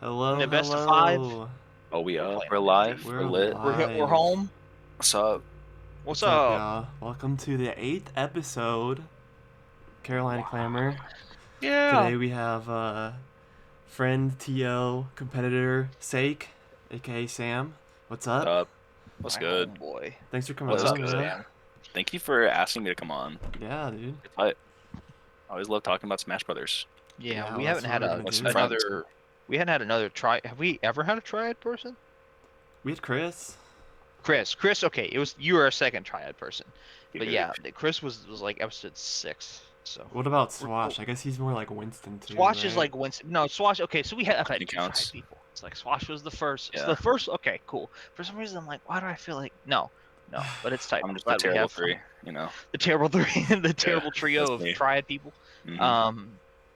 In Hello, the best of five, hello. Oh, we we're up. playing We're Randy. live. We're We're lit. We're live. home. What's up? What's What's up, up? y'all? Welcome to the 8th episode, Carolina Clamor. Yeah. Today we have friend, TL, competitor, Sake, aka Sam. What's What's up? up? What's My good? homeboy. Thanks for coming What What's up, on, good? man. Sam? Thank you for asking me to come on. Yeah, dude. I always love talking about Smash Brothers. Yeah, Yeah, we well, that's haven't what had we're gonna With some do. friends. another. We hadn't had another try. Have we ever had a triad person? We had Chris. Chris. Okay, it was you were a second triad person, but Dude. yeah, Chris was like episode 6. So What about we're, Swash? I guess he's more like Winston too, Swash is right? like Winston. No, Swash. Okay, so I've had He two triad counts. people. It's like Swash was the first. So Yeah. the first. Okay, cool. For some reason, I'm like, why do I feel like no, but it's tight. I'm just the Glad we terrible have three, you know? the terrible three, the Yeah. terrible trio That's of me. triad people. hmm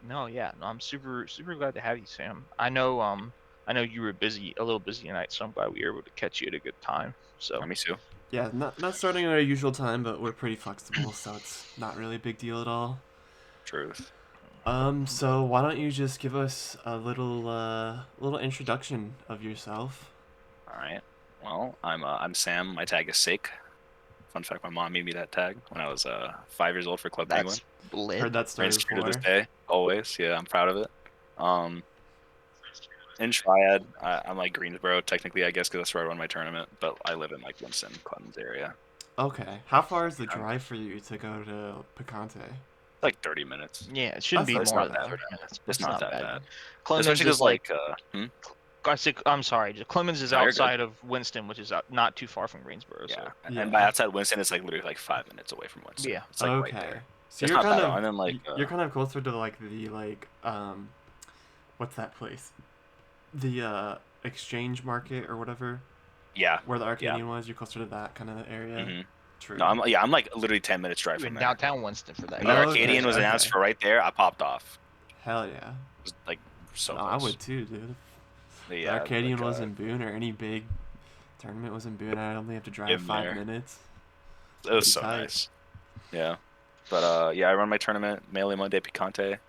No, yeah, no, I'm super glad to have you, Sam. I know you were a little busy tonight, so I'm glad we were able to catch you at a good time. So, Me too. Yeah, not starting at our usual time, but we're pretty flexible, so it's not really a big deal at all. Truth. So why don't you just give us a little introduction of yourself? All right. Well, I'm Sam. My tag is Sake. Fun fact: my mom made me that tag when I was 5 years old for Club Penguin. that's lit. Heard that story Remains true to this before. day. Always. Yeah, I'm proud of it. Um, In Triad, I'm like Greensboro, technically, I guess, because that's where I run my tournament. But I live in like Winston, Clemens area. Okay, how far is the Um, drive for you to go to Picante? like 30 minutes. Yeah, it shouldn't be So it's more not than bad. 30 minutes. It's It's not not that bad. bad. Clemens Especially is because like, I'm sorry, Clemens is no, you're good. outside of Winston, which is not too far from Greensboro. Yeah. So, And by Yeah. outside Winston, it's like literally like 5 minutes away from Winston. yeah, It's like right Okay. there. So It's you're not kind bad at all. of And then like you're kind of closer to like the what's that place? The exchange market or whatever, yeah, where the yeah. Arcadian was. You're closer to that kind of area. hmm True. No, I'm like literally 10 minutes drive you're from in there. downtown Winston for that. When the Yeah, Oh, that's Arcadian okay. was crazy. announced Okay. for right there, I popped off. Hell yeah. It was like so No, I close. would too, dude. But The yeah, Arcadian like was in Boone, or any big tournament was in Boone. I only have to drive in 5 minutes. it was Pretty so tight. nice. Yeah. But yeah, I run my tournament Melee Monday Picante.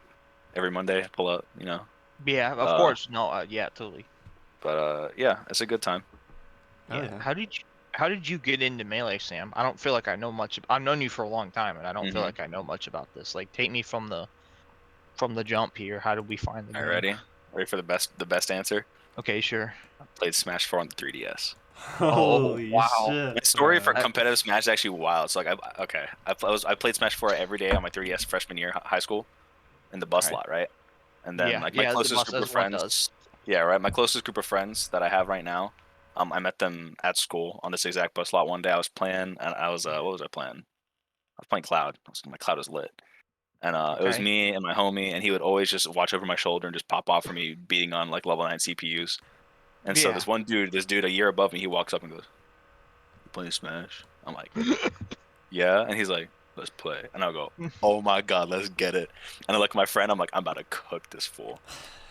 Every Monday I pull up, you know. Yeah, of Uh course. No, yeah, totally. but yeah, it's a good time. Oh Yeah. yeah. How did you get into Melee, Sam? I don't feel like I know much. I've known you for a long time, and I don't feel hmm like I know much about this. Like, take me from the jump here. How did we find the All right, game? ready? Ready for the best answer? Okay, sure. I played Smash 4 on the 3DS. Oh, Holy wow. My shit, story for bro. competitive Smash is actually wild. So like I played Smash 4 every day on my 3DS freshman year high school in the bus Okay. lot, right? And then Yeah, like my yeah, closest group as of one does. friends, yeah, right. My closest group of friends that I have right now, I met them at school on this exact bus lot one day. I was playing, and I was what was I playing? I was playing Cloud. My Cloud was lit, and it was Okay. me and my homie, and he would always just watch over my shoulder and just pop off for me beating on like level 9 CPUs. And so Yeah. this dude a year above me, he walks up and goes, "You playing Smash?" I'm like, "Yeah," and he's like, "Let's play," and I'll go, "Oh my god, let's get it!" And I look at my friend, I'm like, "I'm about to cook this fool."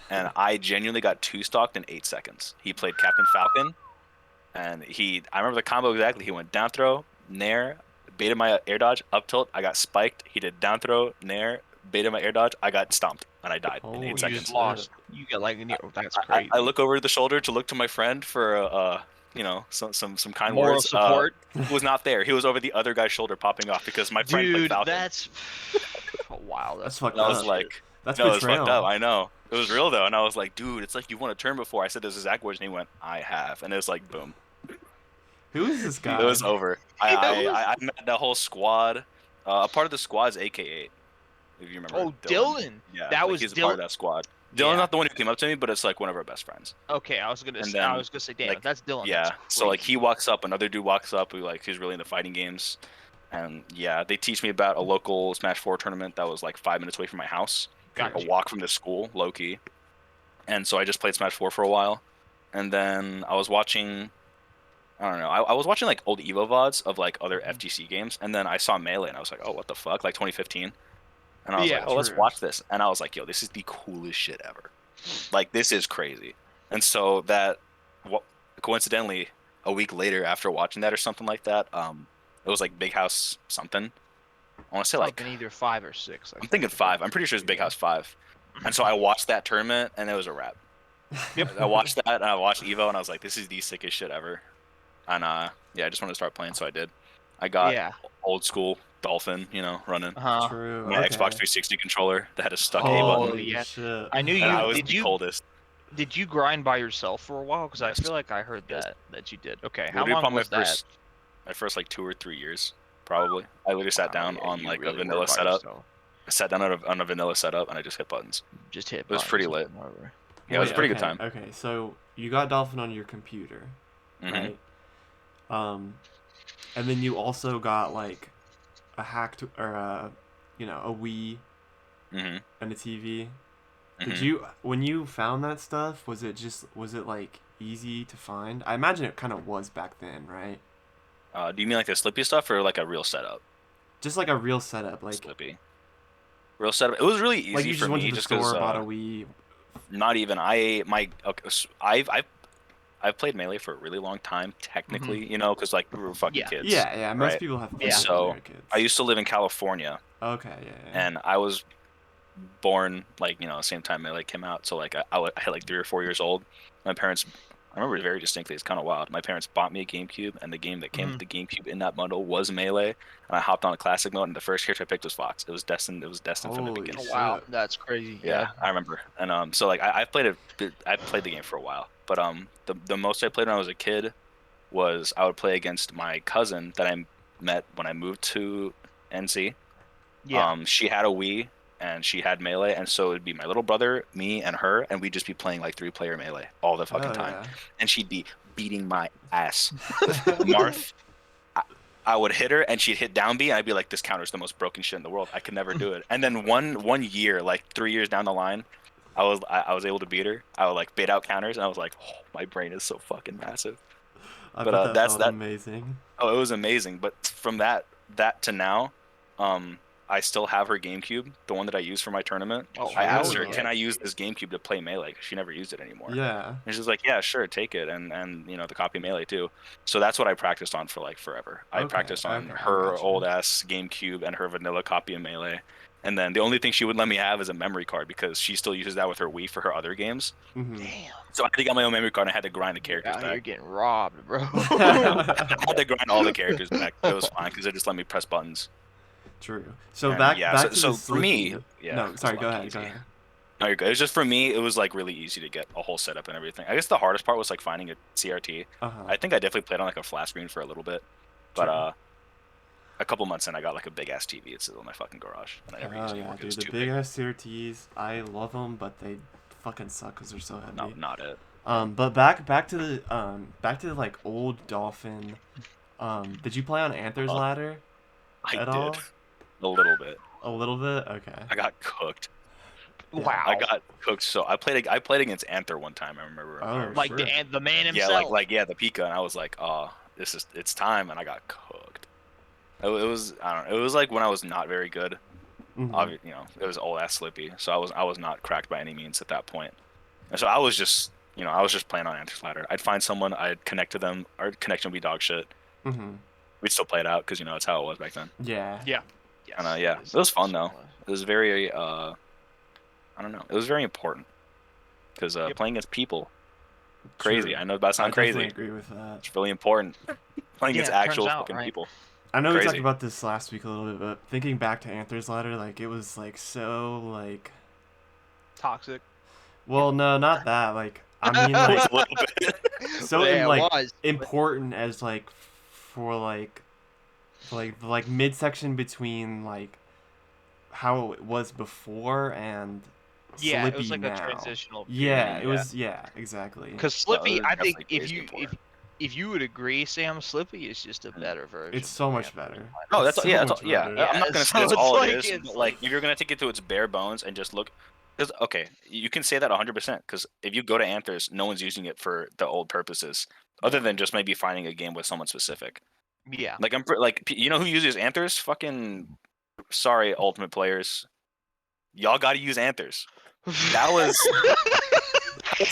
And I genuinely got two stocked in 8 seconds. He played Captain Falcon, and I remember the combo exactly. He went down throw, nair, baited my air dodge, up tilt. I got spiked. He did down throw, nair, baited my air dodge. I got stomped, and I died in eight Holy You just seconds. shit. lost. You got like, that's I crazy. look over the shoulder to look to my friend for some kind Moral words. support, He was not there. He was over the other guy's shoulder popping off because my friend played dude. Falcon. That's wow. That's That's some fucked And I was up. bullshit. like, That's no, it was fucked up. betrayal. I know. It was real though. And I was like, dude, it's like you won a turn before. I said those exact words and he went, I have. And it was like, boom. Who is this It was guy? over. I met the whole squad. A part of the squad is AK8. If you remember Oh, Dylan. Dylan. Yeah, That like was he's a part Dylan. of that squad. Dylan's Yeah. not the one who came up to me, but it's like one of our best friends. Okay, And I then was gonna say, damn, if like that's Dylan, that's yeah, so like he crazy. walks up, another dude walks up who like he's really into fighting games. And yeah, they teach me about a local Smash 4 tournament that was like 5 minutes away from my house. A Got you. walk from the school, low key. And so I just played Smash 4 for a while. And then I was watching, I don't know, I was watching like old Evo VODs of like other Mhm. FGC games. And then I saw Melee and I was like, oh, what the fuck? Like 2015. And I was like, Yeah. oh, let's True. watch this. And I was like, yo, this is the coolest shit ever. Like, this is crazy. And so that, what, coincidentally, a week later after watching that or something like that, it was like Big House something. I want to say like, Something either 5 or 6. I I'm thinking think. 5. I'm pretty sure it's Big Yeah. House 5. And so I watched that tournament and it was a wrap. Yep. I watched that and I watched Evo and I was like, this is the sickest shit ever. And yeah, I just wanted to start playing, so I did. I got Yeah. old school Dolphin, running True. my Xbox Okay. 360 controller that had a stuck A Oh button, Holy yeah. shit. I knew and I you. was the coldest. Did you grind by yourself for a while? Because I Yes, feel like I heard yes. that you did. Okay. How Literally, long probably was that? my first like 2 or 3 years, probably. I literally sat Wow. down Yeah. on You like a really were vanilla by setup. yourself. I sat down on a vanilla setup and I just hit buttons. Just hit It was buttons pretty over lit. and over. Yeah, it was Wait, a pretty okay, good time. okay. So you got Dolphin on your computer, Hmm. right? And then you also got like a hacked or a Wii Hmm. and a TV. Did Hmm. you when you found that stuff? Was it like easy to find? I imagine it kind of was back then, right? Do you mean like the Slippy stuff or like a real setup? Just like a real setup, Slippy. Real setup. It was really like easy you for just went to me the just store, because bought a Wii. not even okay, I've played Melee for a really long time, Mhm. technically, because like we were fucking Yeah. kids, Yeah. Most right? people have played And Yeah. it when they so were kids. I used to live in California, Okay, yeah. and I was born like same time Melee came out, so like I had like 3 or 4 years old. My parents, I remember it very distinctly. It's kind of wild. My parents bought me a GameCube, and the game that came with Mhm. the GameCube in that bundle was Melee, and I hopped on a classic mode, and the first character I picked was Fox. It was destined. It was destined from the Holy beginning. Oh, wow. shit. That's crazy. Yeah, Yeah. I remember. And so like I've played I played the game for a while, but the most I played when I was a kid was I would play against my cousin that I met when I moved to NC. Yeah. She had a Wii and she had Melee, and so it'd be my little brother, me, and her, and we'd just be playing like 3-player Melee all the fucking Hell time, yeah. and she'd be beating my ass with Marth. I would hit her and she'd hit down B, and I'd be like, this counter's the most broken shit in the world. I could never do it. And then one year, like 3 years down the line, I was able to beat her. I would like bait out counters, and I was like, oh, my brain is so fucking massive. I But bet that that's felt that. amazing. Oh, it was amazing. But from that to now, um, I still have her GameCube, the one that I used for my tournament. Oh, I hell asked her, yeah, can I use dude. this GameCube to play Melee? 'Cause she never used it anymore. Yeah. And she's like, yeah, sure, take it, and the copy Melee too. So that's what I practiced on for like forever. I Okay, practiced on I her gotcha. old ass GameCube and her vanilla copy of Melee. And then the only thing she wouldn't let me have is a memory card because she still uses that with her Wii for her other games. Mm-hmm. Damn. So I had to get my own memory card and I had to grind the You're characters out here back. getting robbed, bro. I had to grind all the characters back, but it was fine because it just let me press buttons. True. So And back yeah, back to the so for me, Slippy. yeah, No, it was sorry. a Go lot ahead. Go easy. ahead. No, you're good. It was just for me, it was like really easy to get a whole setup and everything. I guess the hardest part was like finding a CRT. Uh-huh. I think I definitely played on like a flat screen for a little bit, but True. a couple months in, I got like a big ass TV. It's still in my fucking garage, and I never use Oh it yeah, anymore 'cause dude. it's The too big big. ass CRTs, I love them, but they fucking suck because they're so heavy. No, not it. But back to the like old Dolphin. Did you play on Anthor's Uh, Ladder I at did all? a little bit. A little bit. Okay. I got cooked. Yeah. I Wow. got cooked. So I played against Anther one time. I remember. Oh, Like sure. the man Yeah, himself. the Pika, and I was like, oh, it's time, and I got cooked. It was I don't know. It was like when I was not very good. Mhm. It was old ass Slippy, so I was not cracked by any means at that point. And so I was just playing on Anthor's Ladder. I'd find someone, I'd connect to them. Our connection would be dog shit. Mhm. We'd still play it out because it's how it was back then. Yeah. Yeah. Yes. And yeah, it was fun though. It was very I don't know. It was very important because Yep. playing against people, crazy. True. I know that I sounds definitely crazy. agree with that. It's really important. Playing against Yeah, it turns actual out, fucking right? people. I know we talked Crazy. about this last week a little bit, but thinking back to Anthor's Ladder, like it was like so like. Toxic. Well, no, not that. Like I mean, It was like a little bit. so Yeah, it like was. important as like for like the like midsection between like how it was before and Yeah, it Slippy was like now. a transitional Yeah, period. it was. Yeah, exactly. Because No, it Slippy, was I think definitely if crazy you important. if you would agree, Sam, Slippy is just a better version. It's so of much Anthony. better. No, It's that's so yeah, that's much yeah. better. I'm not gonna so say that's it's all like- it is, it's but like- if you're gonna take it to its bare bones and just look, because okay, you can say that 100%. Because if you go to Anthers, no one's using it for the old purposes, other than just maybe finding a game with someone specific. Yeah. Like you know who uses Anthers? Fucking sorry, Ultimate players, y'all got to use Anthers. That was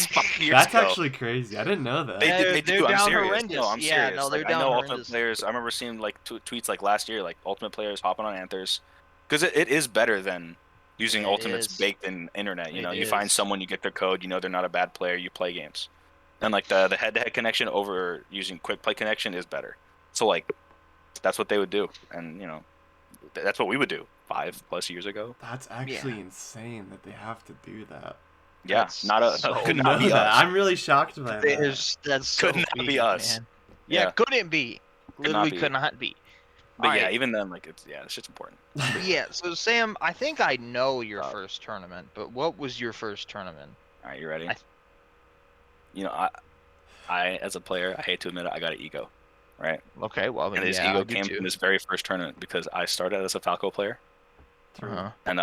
5 years That's ago. actually crazy. I didn't know that. They They're do. I'm down serious. horrendous. No, I'm Yeah, serious. no, they're Like I down know horrendous. Ultimate players. I remember seeing like tweets like last year, like Ultimate players hopping on Anthers, because it is better than using It Ultimate's is. baked in internet. You It know, you find is. someone, you get their code, you know they're not a bad player, you play games. And like the head-to-head connection over using quick play connection is better. So like that's what they would do, and you know that's what we would do 5+ years ago. That's Yeah. actually insane that they have to do that. Yeah, That's not a I so could didn't not know be that. us. I'm really shocked by that. that's Could so not be weird, us. man. Yeah, Yeah, couldn't be. could not Literally be. could not be. All But yeah, right. even then, like it's this shit's important. Yeah. So Sam, I think I know your Uh, first tournament, but what was your first tournament? all right, you ready? I- You know, I as a player, I hate to admit it, I got an ego, right? Okay. Well, I And mean, this yeah, I ego do came too. from this very first tournament because I started as a Falco player, True. and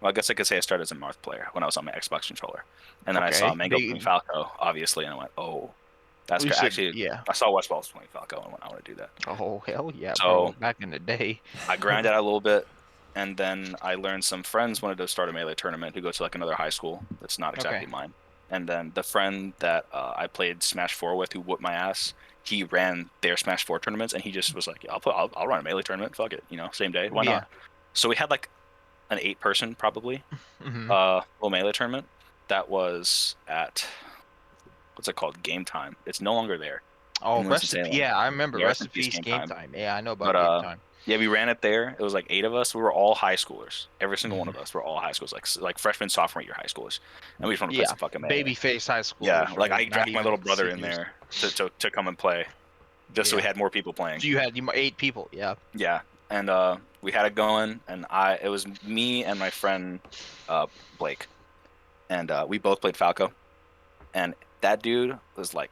well, I guess I could say I started as a Marth player when I was on my Xbox controller, and then I saw Okay. Mango playing Falco, obviously, and I went, oh, that's We great. should. Actually, Yeah. I saw Westball's playing Falco, and went, I want to do that. Oh hell yeah, bro! So Back in the day. I grinded out a little bit, and then I learned some friends wanted to start a Melee tournament who go to like another high school that's not exactly Okay. mine. And then the friend that I played Smash 4 with, who whooped my ass, he ran their Smash 4 tournaments, and he just was like, yeah, I'll run a Melee tournament. Fuck it, you know, same day, why Yeah. not? So we had like an 8-person probably hmm little Melee tournament that was at what's it called? Game Time. It's no longer there Oh, in Winston-Salem. Yeah, I remember Yeah, rest in peace, recipes Game game Time. time. Yeah, I know about But game time. yeah, we ran it there. It was like 8 of us. We were all high schoolers. Every single one Mhm. of us were all high schools, like freshman, sophomore year high schoolers, and we just want to play Yeah, some fucking Melee. baby face high Yeah, schoolers, like right? I Not dragged my even little brother in seniors. there to come and play, just so we Yeah. had more people playing. So you had 8 people. Yeah. Yeah, and we had it going, and it was me and my friend Blake, and we both played Falco, and that dude was like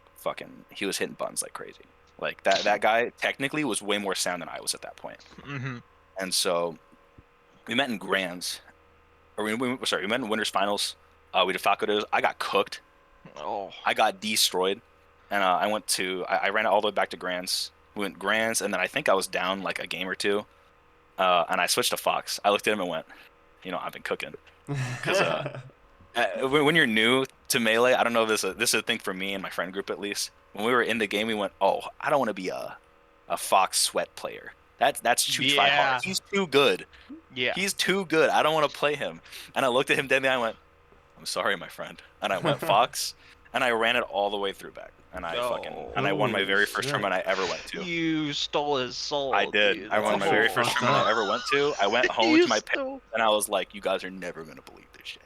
he was hitting buttons like crazy. Like that guy technically was way more sound than I was at that point. hmm And so we met in Grands, or sorry, we met in Winners Finals. We did Falco Days. I got cooked. Oh. I got destroyed, and I ran it all the way back to Grands. We went Grands, and then I think I was down like a game or two, and I switched to Fox. I looked at him and went, you know, I've been cooking. Because when you're new to Melee, I don't know if this is a thing for me and my friend group at least. When we were in the game, we went, oh, I don't want to be a Fox Sweat player. That's too try Yeah. hard. He's too good. Yeah. He's too good. I don't want to play him. And I looked at him deadly. I went, I'm sorry, my friend. And I went Fox, and I ran it all the way through back. And I won my Holy very first shit. tournament I ever went to. You stole his soul. I did. Dude. I won my very first fucked tournament up. I ever went to. I went home You to my stole- parents, and I was like, you guys are never gonna believe this shit.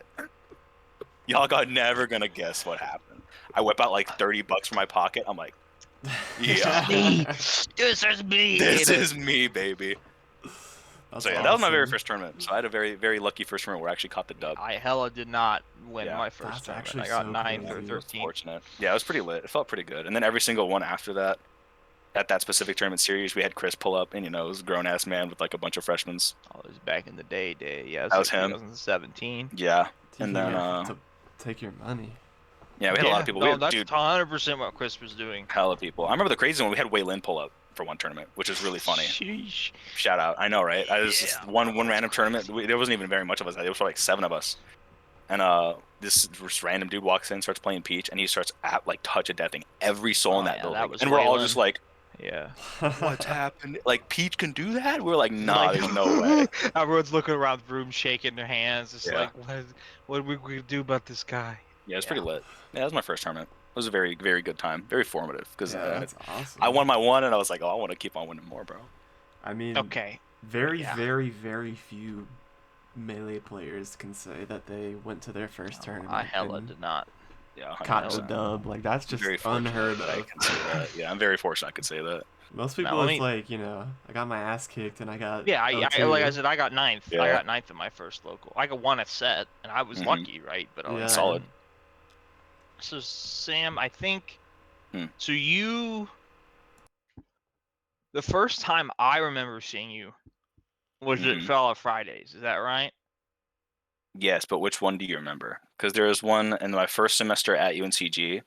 Y'all got never gonna guess what happened. I whip out like $30 from my pocket. I'm like, yeah, me. This is me. this is me, baby. That's So yeah, that was my very awesome. first tournament. So I had a very, very lucky first tournament where I actually caught the dub. I hella did not win Yeah. my first That's tournament. actually I got so 9th or crazy. It was 13th. fortunate. Yeah, it was pretty lit. It felt pretty good. And then every single one after that, at that specific tournament series, we had Chris pull up, and you know, it was a grown ass man with like a bunch of freshmen. Oh, it was back in the day. Yeah, it That was was like him. 2017. Yeah, You and then have to take your money. yeah, we had a lot of people. No, We had, that's dude, 100% what Chris was doing. hella people. I remember the crazy one. We had Waylin pull up for one tournament, which is really funny. Sheesh. Shout out. I know, right? I was just Yeah. one random tournament. There wasn't even very much of us. There was like 7 of us. And this random dude walks in, starts playing Peach, and he starts like touch of deathing every soul in Oh, that yeah, building. that was And we're all Waylon. just like, Yeah. what's happened? Like Peach can do that? We're like, nah, Like- there's no way. Everyone's looking around the room, shaking their hands. It's Yeah. like, what are we gonna do about this guy? Yeah, it was pretty lit. Yeah, that was my first tournament. It was a very, very good time. Very formative because Yeah, that's awesome. I won my one, and I was like, oh, I want to keep on winning more, bro. I mean, Okay. very, Yeah. very, very few Melee players can say that they went to their first tournament I hella and did not. Yeah, caught the 100%. dub. Like, that's just Very fortunate unheard that I of. can say that. Yeah, I'm very fortunate I could say that. Most people, let it's me- like, you know, I got my ass kicked and I got Yeah, I O2. like I said, I got 9th. I Yeah. got 9th in my first local. I got 1 a set, and I was Mhm. lucky, right? But Yeah. Solid. So Sam, I think. Hmm. So the first time I remember seeing you was at Mhm. Fella Fridays. Is that right? Yes, but which one do you remember? Because there was one in my first semester at UNCG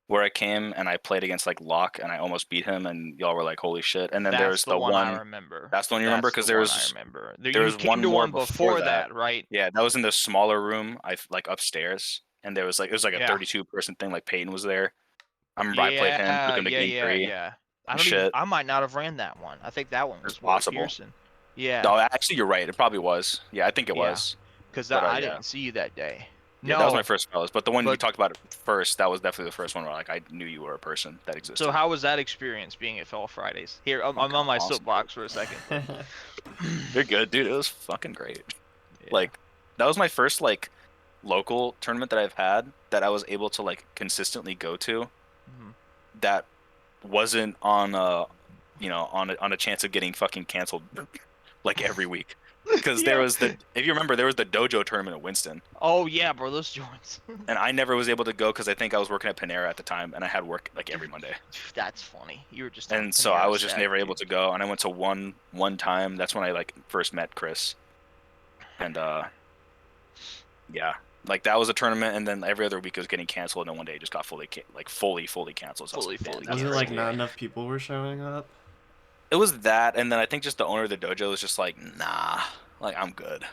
where I came and I played against like Locke and I almost beat him and y'all were like, holy shit. And then That's there's the one I one. remember. That's the one you remember? Because That's the there one I was remember. there You was came one to more one before that. that, right? Yeah, that was in the smaller room. Like upstairs, and there was like it was like a Yeah. 32-person thing. Like Peyton was there. I remember I played him, took him to game 3. Yeah. Shit. I might not have ran that one. I think that one was It's Ward possible. Pearson. Yeah. No, actually, you're right. It probably was. Yeah, I think it Yeah. was. because But I yeah, didn't see you that day. yeah, that was my No, first fellas. But the one we but talked about first, that was definitely the first one where like I knew you were a person that so existed. how was that experience being at Fellow Fridays? Here, I'm Fucking on my awesome. soapbox for a second, but You're good, dude. It was fucking great. yeah. Like that was my first like local tournament that I've had that I was able to like consistently go to. Mhm. That wasn't on on a chance of getting fucking canceled like every week. Because there Yeah. was the if you remember there was the dojo tournament at Winston, Oh yeah, bro, those joints. and I never was able to go because I think I was working at Panera at the time and I had work like every Dude, Monday. that's funny. You were just on And so I Panera was just stack, never able dude. to go, and I went to one time. That's when I like first met Chris, and yeah, like that was a tournament, and then every other week it was getting canceled, and then one day it just got fully canceled. So I was Fully, like, man, fully Was that's it like canceled. crazy. not enough people were showing up? It was that, and then I think just the owner of the dojo was just like, nah, like I'm good,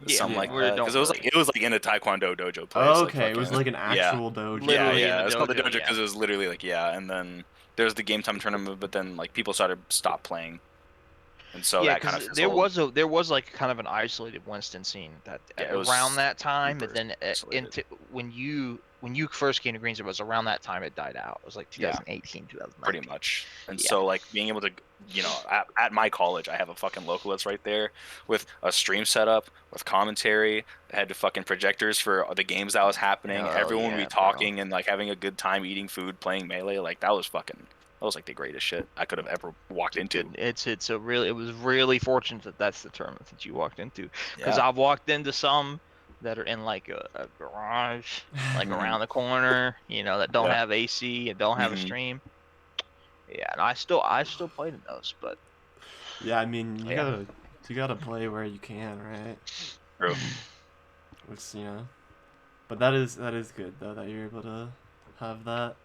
Yeah, something like Yeah. we that, because don't really. it was like in a taekwondo dojo place, like Okay, it was fucking like an yeah, actual dojo. Literally in yeah. a It was called the dojo, dojo yeah. because it was literally like yeah, and then there's the game time tournament, but then like people started stop playing, and so Yeah, that kind because of fizzled. there was like kind of an isolated Winston scene that Yeah, it around was that time, and super then isolated. into when you first came to Greensboro, it was around that time it died out. It was like Yeah, 2018, pretty 2019. much. And Yeah. so like being able to, at my college, I have a fucking local that's right there with a stream setup with commentary. I had the fucking projectors for the games that was happening. Oh Everyone would be yeah, bro. talking and like having a good time eating food, playing Melee. Like that was like the greatest shit I could have ever walked It's a into. good. It's a really. It was really fortunate that that's the tournament that you walked into, because Yeah. I've walked into some that are in like a garage, like Hmm. around the corner, that don't Yeah. have AC and don't have a Hmm. stream. Yeah, and I still played in those, but Yeah, I mean yeah. you gotta play where you can, right? True. Which but that is good though that you're able to have that.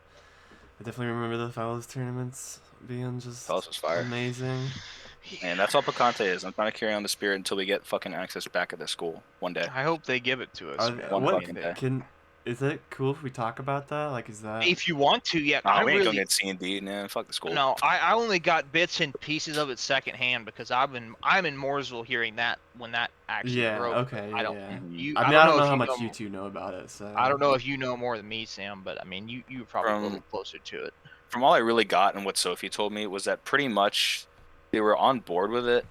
I definitely remember the finals tournaments being just Fellas was fire. amazing. And Yeah. that's all Picante is. I'm trying to carry on the spirit until we get fucking access back at the school one day. I hope they give it to us, man. One I What mean, fucking day. can is it cool if we talk about that? Like, is that if you want to, yeah. I Oh, we ain't gonna really get C&D, man. Fuck the school. no. I only got bits and pieces of it secondhand because I'm in Mooresville hearing that when that actually yeah, broke. But okay, I yeah, don't yeah. Hmm. you. I I mean, don't I don't know know if how you much you know. two know about it, I so don't know if you know more than me, Sam. But I mean, you're probably a little From closer to it. from all I really got and what Sophie told me was that pretty much they were on board with it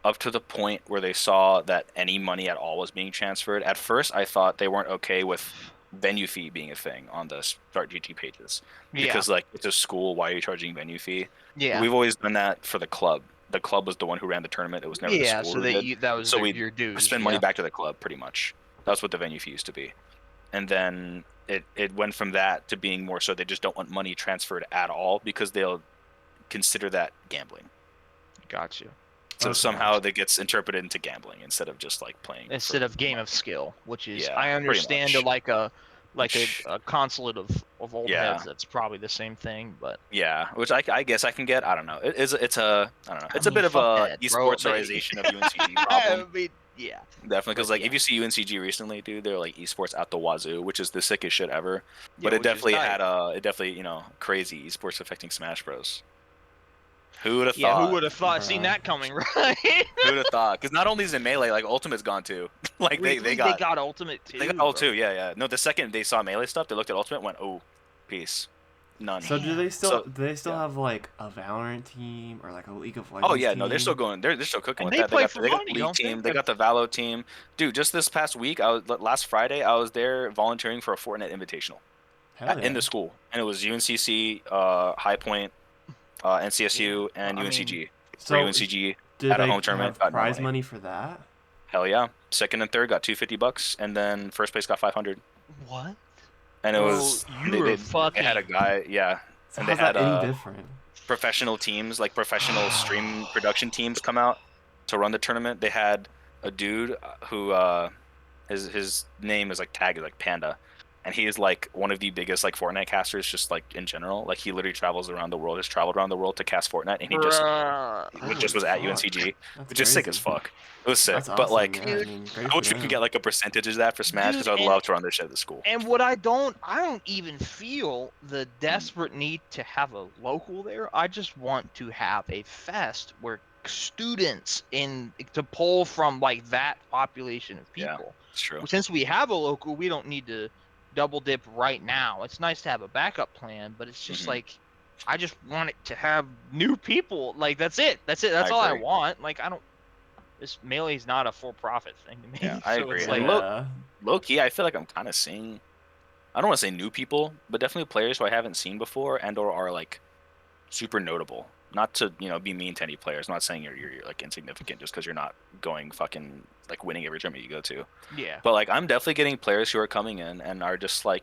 up to the point where they saw that any money at all was being transferred. At first, I thought they weren't okay with venue fee being a thing on the Start GT pages Yeah. because like it's a school. Why are you charging venue fee? But Yeah. we've always done that for the club. The club was the one who ran the tournament. It was never the Yeah. school So who did. that was So we your dues. spend money Yeah. back to the club pretty much. That's what the venue fee used to be. And then it went from that to being more so they just don't want money transferred at all because they'll consider that gambling. Got you. So okay. somehow that gets interpreted into gambling instead of just like playing Instead for of game of money. skill, which is Yeah, I pretty understand much. like Which a consulate of old yeah, heads. That's probably the same thing, but yeah. Which I guess I can get. I don't know. It's a I don't know. I It's a mean, bit of fuck a that, bro. esportsarization of UNCG I problem. mean, yeah, Definitely, because but like yeah, if you see UNCG recently, dude, they're like esports out the wazoo, which is the sickest shit ever. yeah, But which is tight. it definitely crazy esports affecting Smash Bros. Who would have Yeah, who thought? would have thought seen Bruh. that coming, right? Who would have thought? Because not only is it melee, like Ultimate's gone too. Like Really, they got Ultimate they got too, all bro. too. Yeah, yeah. No, the second they saw melee stuff, they looked at Ultimate, went, oh, peace, none. So Damn. So do they still yeah. have like a Valorant team or like a League of Oh Legends yeah, no, they're still team? going. They're still cooking And with they that. play for They got the money, League don't they? team. They got the Valo team. Dude, just this past week, last Friday, I was there volunteering for a Fortnite Invitational Hell in yeah. the school, and it was UNCC, High Point, Yeah. NCSU, and I mean, UNCG. For so UNCG, do at a they home tournament, have got no prize money. money for that? Hell yeah! Second and third got $250, and then first place got 500. What? And it Bro, was you were they had a fucking. guy, yeah, So and they how's that had any different? professional teams, like professional stream production teams, come out to run the tournament. They had a dude who his name is like tagged like Panda, and he is like one of the biggest like Fortnite casters, just like in general. Like he literally travels around the world, has traveled around the world to cast Fortnite, and Bruh. Holy was at fuck. UNCG, That's which is sick as crazy. fuck. It was sick, That's but awesome, like yeah. I Dude, mean, great I for wish we could get them. like a percentage of that for Smash because dude, I'd and love to run this shit at the school. what I don't even feel the Mm. desperate need to have a local there. I just want to have a fest where like students in to pull from like that population of Yeah, people. it's true. Since we have a local, we don't need to double dip right now. It's nice to have a backup plan, but it's just Mhm. like I just want it to have new people. Like that's it. That's it. That's I all I agree. want. Like I don't. This Melee's not a for-profit thing to me. Yeah, I So agree. it's And like low key, I feel like I'm kind of seeing. I don't want to say new people, but definitely players who I haven't seen before and/or are like super notable. Not to be mean to any players. I'm not saying you're like insignificant just because you're not going fucking like winning every tournament you go to. yeah, But like I'm definitely getting players who are coming in and are just like,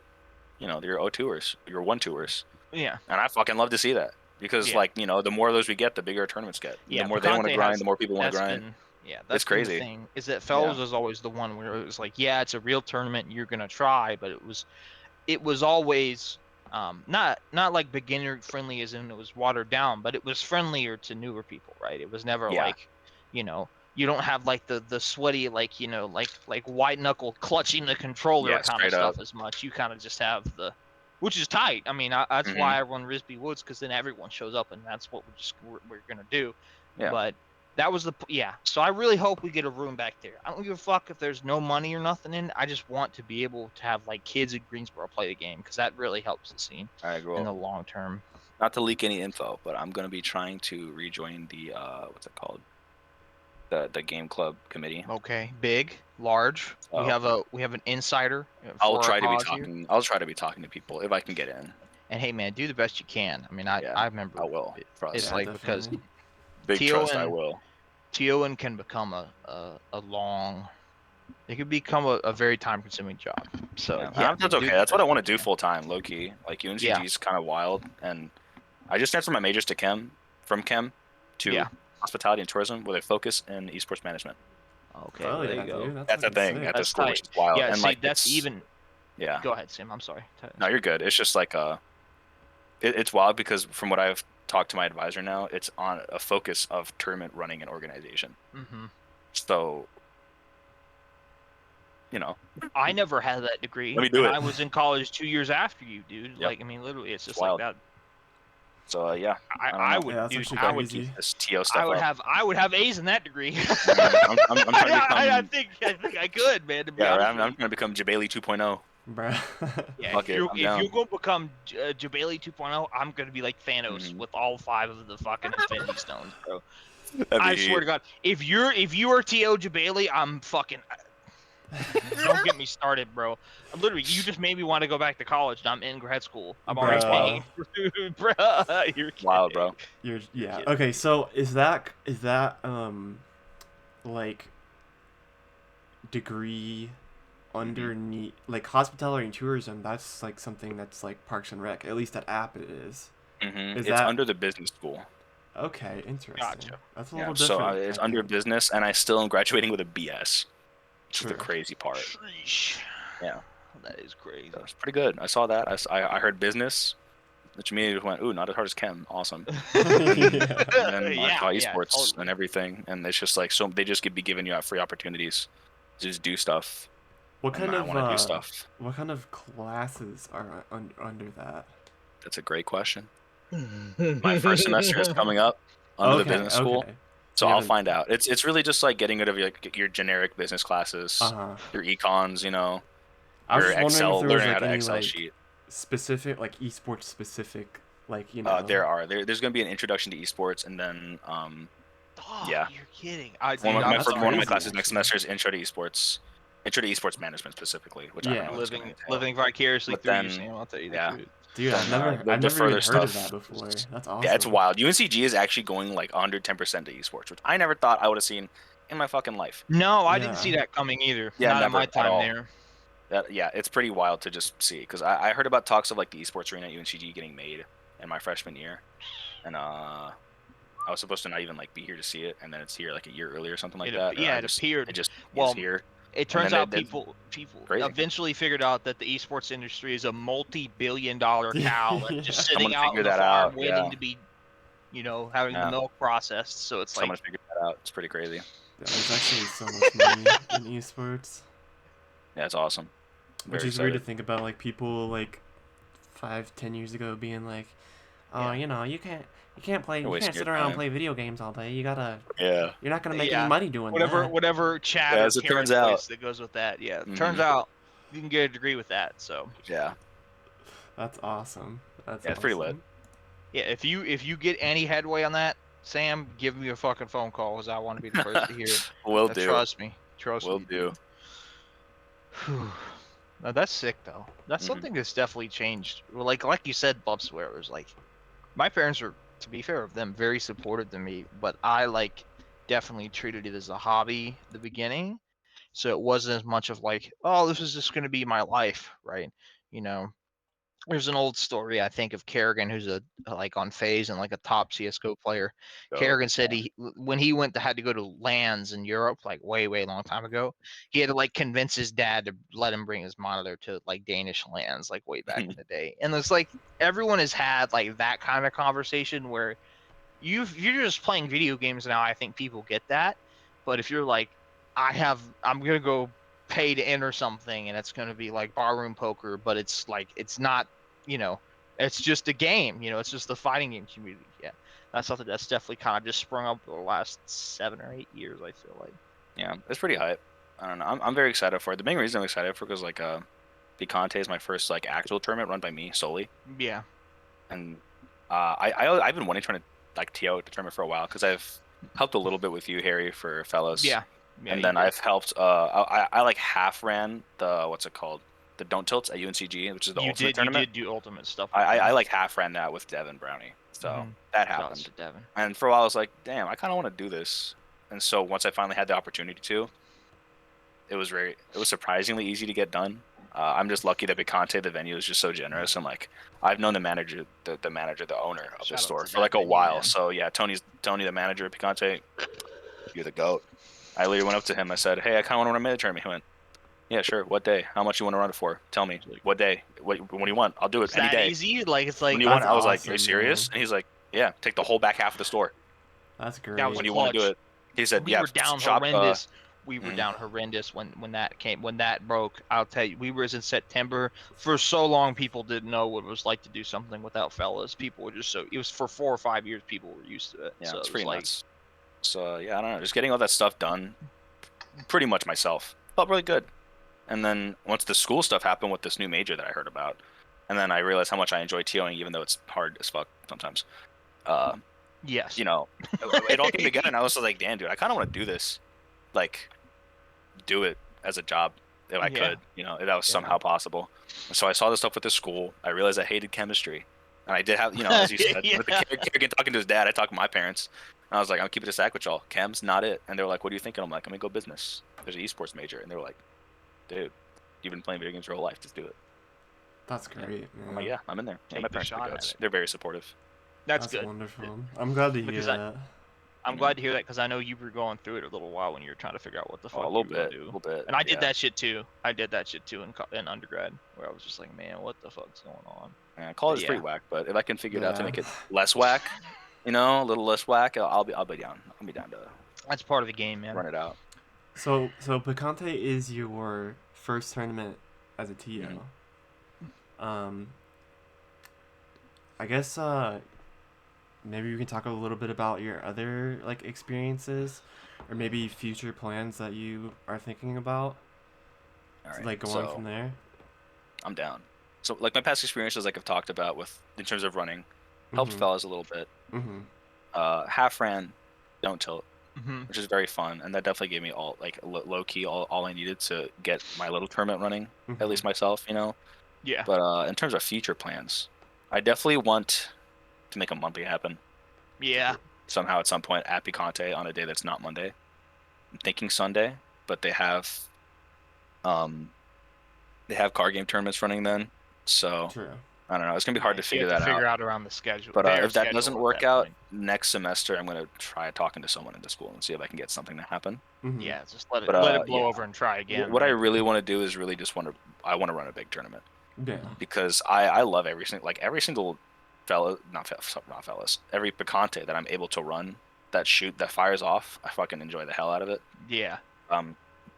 they're O2ers, your 1-2ers, yeah, and I fucking love to see that because yeah. like the more of those we get, the bigger our tournaments get. The Yeah, more they want to Picante grind, has the more people want to that's grind. been It's that's been the crazy. thing is that Yeah. Fells is always the one where it was like, yeah, it's a real tournament, you're gonna try, but it was always not like beginner friendly as in it was watered down, but it was friendlier to newer people, right? It was never Yeah. like, you don't have like the sweaty like like white knuckle clutching the controller Yeah. kind of Straight up. stuff as much. You kind of just have which is tight. I mean, that's Hmm. why I run Risby Woods because then everyone shows up and that's what we're gonna do. Yeah. But that was so I really hope we get a room back there. I don't give a fuck if there's no money or nothing in it. I just want to be able to have like kids in Greensboro play the game because that really helps the scene All right, in well, the long term. not to leak any info, but I'm gonna be trying to rejoin the what's it called? The game club committee. Okay, big, large. We So have an insider I'll for our try to be cause here. talking. I'll try to be talking to people if I can get in. And hey, man, do the best you can. I mean, I Yeah, I I remember will. it's Trust. Yeah, like because definitely. Big Tio trust. I and will. Tioan can become a long. It could become a very time consuming job. So Yeah, yeah, and that's do okay. the That's what I best want you to do can. full time, low key. Like Yeah, UNCG is kind of wild, and I just transferred my majors to from chem to yeah. hospitality and tourism with a focus in esports management. Okay, Oh well there yeah, you go. dude, that's That's a fucking thing sick. at the That's school, which tight. is wild. Yeah, And see, like that's even. yeah. Go ahead, Sam. I'm sorry. No, you're good. It's just like it's wild because from what I've talked to my advisor now, it's on a focus of tournament running and organization. Mm-hmm. So, I never had that degree, let me do and it. I was in college 2 years after you, dude. Yep, Like, I mean, literally, it's it's just like wild. that. So yeah, I don't I know. would, Yeah, that's dude. actually I would keep. crazy. This TO I stuff would up. have. I would have A's in that degree. Yeah, I'm trying to I become. think I could, man. To be Yeah, right. honest I'm with trying to become Jabali 2.0. Bruh. yeah, Fuck it, I'm if down. you're gonna become Jabali 2.0, I'm gonna be like Thanos Mhm. with all 5 of the fucking Infinity Stones, bro. That'd I be swear heat. to God, if you are To Jabali, I'm fucking. Don't get me started, bro. Literally, you just made me want to go back to college. And I'm in grad school. I'm already That's wild. paying, bro. You're Wild, kidding. bro. You're You're yeah. kidding Okay, me. so is that like degree underneath like hospitality and tourism? That's like something that's like Parks and Rec. At least at App it is. Is It's that under the business school. okay? Interesting. Gotcha. That's a Yeah, little so different. it's I under think. business, and I still am graduating with a BS, which is the True. crazy part. Sheesh. Yeah, That is crazy. so it's pretty good. I saw that. I heard business, which immediately went, ooh, not as hard as chem. Awesome. Yeah. And then I saw Yeah, esports totally. and everything, and it's just like so they just be giving you out free opportunities to just do stuff, What and kind I of want to do stuff. what kind of classes are under that? That's a great question. My first semester is coming up under the Okay, business school. okay. So You I'll haven't. find out. It's really just like getting rid of your generic business classes, Uh-huh. your econs, I was your just wondering if Excel, there was learning how like to any Excel like sheet. specific like esports specific like There's going to be an introduction to esports, and then Oh, yeah, you're kidding. one Dude, of my I'm that's one of my sorry. crazy, classes next actually. semester is intro to esports management specifically, which I don't Yeah. know what it's going to entail. Living vicariously But through you, then Sam. I'll tell you the yeah, truth. Dude, then I've the never even further heard of stuff. that before. That's Yeah, it's awesome. wild. UNCG is actually going like 110% to esports, which I never thought I would have seen in my fucking life. No, I didn't Yeah. see that coming either. Yeah, Not in never my at time all. there. Yeah, it's pretty wild to just see because I heard about talks of like the esports arena at UNCG getting made in my freshman year, and I was supposed to not even like be here to see it, and then it's here like a year early or something like that. Or It appeared. it just is Well, here, it and turns then out they people crazy. eventually figured out that the esports industry is a multi-billion-dollar cow that's Yeah. just sitting Someone out on figured the that farm out. waiting Yeah, to be, having the yeah. milk processed. So it's Someone like, figured that out. It's pretty crazy. There's actually so much money in esports. Yeah, it's awesome. Which Very is weird to excited. think about like people like 5, 10 years ago being like, oh, Yeah. you You're can't wasting your sit around and time. play video games all day. Yeah. You're not gonna make any Yeah. money doing Whatever, that. whatever Chad Yeah, or as it turns Karen's out. voice that goes with that. Yeah. Turns Hmm. out you can get a degree with that. So Yeah. That's awesome. That's Yeah, it's pretty lit. awesome. yeah, if you get any headway on that, Sam, give me a fucking phone call because I want to be the first to hear it. Will do. Trust Will me, do. dude. Whew. No, that's sick though. That's Hmm. something that's definitely changed. Well, like you said, Bubs, where it was like my parents were, to be fair of them, very supportive to me, but I like definitely treated it as a hobby at the beginning. So it wasn't as much of like, oh, this is just gonna be my life, right? You know, there's an old story I think of Kerrigan, who's a like on phase and like a top CS:GO player. Dope. Kerrigan said he when he went to had to go to lands in Europe like way long time ago, he had to like convince his dad to let him bring his monitor to like Danish lands like way back in the day. And it's like everyone has had like that kind of conversation where you're just playing video games now. I think people get that, but if you're like, I'm gonna go pay to enter something, and it's gonna be like barroom poker, but it's like it's not, you know, it's just a game. You know, it's just the fighting game community. Yeah, that's something that's definitely kind of just sprung up over the last 7 or 8 years. I feel like. Yeah, it's pretty hype. I don't know. I'm very excited for it. The main reason I'm excited for because like Picante is my first like actual tournament run by me solely, Yeah. and I've been wanting to try to like TO the tournament for a while because I've helped a little bit with you, Harry, for fellas, Yeah. Yeah. and You then did. I've helped. I like half ran the what's it called, the Don't Tilts at UNCG, which is the You ultimate did. You tournament. did do ultimate stuff with I them. like half ran that with Devin Brownie, so Mhm. that Shouts happened. to Devin. And for a while, I was like, damn, I kind of want to do this. And so once I finally had the opportunity to, it was surprisingly easy to get done. I'm just lucky that Bicante, the venue, is just so generous, and like I've known the manager, the owner of the Shout out store to for that like a venue, while. man. So yeah, Tony, the manager of Bicante, you're the goat. I literally went up to him. I said, hey, I kind of want to run a mid tournament. He went, yeah, sure. What day? How much you want to run it for? Tell me. Like, What day? What do you want? I'll do it it's any that day. easy. Like it's When like you want, That's I was like, are you awesome, man. serious? And he's like, yeah, take the whole back half of the store. That's that was When great. you want to do clutch. it. He said, We yeah, were down shop. horrendous. We were Mm, down horrendous when that broke. I'll tell you, we were in September for so long. People didn't know what it was like to do something without fellas. People were just so it was for 4 or 5 years. People were used to it, yeah, so it's it was pretty like, nuts. So yeah, I don't know. Just getting all that stuff done pretty much myself felt really good. And then once the school stuff happened with this new major that I heard about, and then I realized how much I enjoy TOing, even though it's hard as fuck sometimes. Uh, yes, you know, it all came together, and I was like, damn, dude, I kind of want to do this, like, do it as a job if I yeah, could, if that was yeah, somehow possible. And so I saw this stuff with the school. I realized I hated chemistry, and I did have, as you said, with the yeah. kid talking to his dad, I talked to my parents. And I was like, I'm keeping it a sack with y'all. Chem's not it. And they were like, what are you thinking? I'm like, I'm gonna go business. There's an esports major, and they were like, dude, you've been playing video games your whole life. Just do it. That's Yeah. great, I'm like, man. yeah, I'm in there. Yeah, my Take the parents are shot good. at it. They're very supportive. That's That's good wonderful. I'm glad to hear because that. I'm glad to hear that because I know you were going through it a little while when you were trying to figure out what the Oh, a fuck little you were gonna bit, a do. little bit. And I did Yeah. that shit too. I did that shit too in undergrad, where I was just like, man, what the fuck's going on? College But is pretty yeah, whack, but if I can figure it out to Yeah. make it less whack, a little less whack, I'll be down. I'll be down to that's part of the game, man. run it out. So Picante is your first tournament as a Mhm. TO. I guess maybe you can talk a little bit about your other like experiences or maybe future plans that you are thinking about. All To, right, like go on so from there. I'm down. So like my past experiences, like I've talked about with in terms of running, helped Mhm. fellas a little bit. Mhm. Half ran, don't tilt, Hmm. which is very fun, and that definitely gave me all like low key all I needed to get my little tournament running, at Mhm. least myself, Yeah, But in terms of future plans, I definitely want to make a monthly happen yeah, somehow at some point at Picante on a day that's not Monday. I'm thinking Sunday, but um they have card game tournaments running then, so True. I don't know. It's gonna be hard yeah. to So you figure have to that figure out. out around the schedule, But their if that doesn't schedule at work that out point. next semester, I'm gonna try talking to someone in the school and see if I can get something to happen. Mhm. Yeah, just But let it blow yeah, over and try again, what I right? really want to do is really just I want to run a big tournament Yeah. because I love every single fellow, not fellas, every picante that I'm able to run that fires off. I fucking enjoy the hell out of it. Yeah,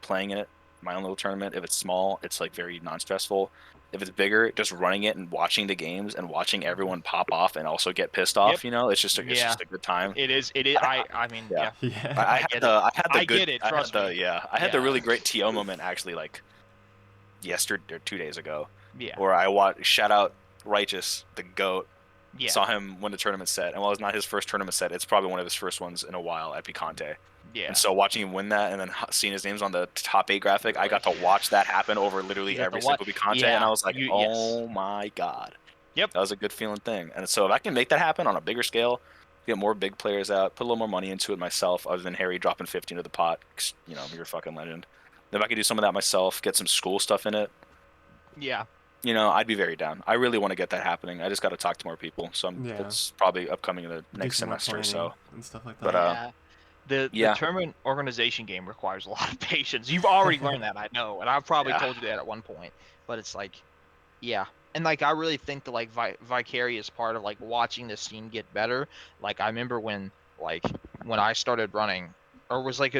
Playing in it. my own little tournament. If it's small, it's like very non-stressful. If it's bigger, just running it and watching the games and watching everyone pop off and also get pissed Yep. off, it's just Yeah. a good time. It is. It is. I mean, Yeah. yeah. Yeah. I I had get the it. I had the I good get it. I had Trust the me. I had the Yeah. really great TO moment actually like yesterday or 2 days ago, Yeah. where I watched shout out Righteous, the GOAT. Yeah. Saw him win the tournament set, and while it's not his first tournament set, it's probably one of his first ones in a while at Picante. Yeah. And so watching him win that, and then seeing his names on the top 8 graphic, I got to watch that happen over literally You got every the what? single Picante, and I Yeah. was like, Yes. oh my god, Yep. that was a good feeling thing. And so if I can make that happen on a bigger scale, get more big players out, put a little more money into it myself, other than Harry dropping 50 into the pot, 'cause, you're a fucking legend. If I could do some of that myself, get some school stuff in it, Yeah. I'd be very down. I really want to get that happening. I just got to talk to more people. So Yeah. that's probably upcoming in the Do next some more semester or so. planning and stuff like that. But Yeah. The yeah. tournament organization game requires a lot of patience. You've already learned that, I know, and I've probably Yeah. told you that at one point. But it's like, yeah, and like I really think the like vicarious part of like watching the scene get better. Like I remember when I started running, or it was like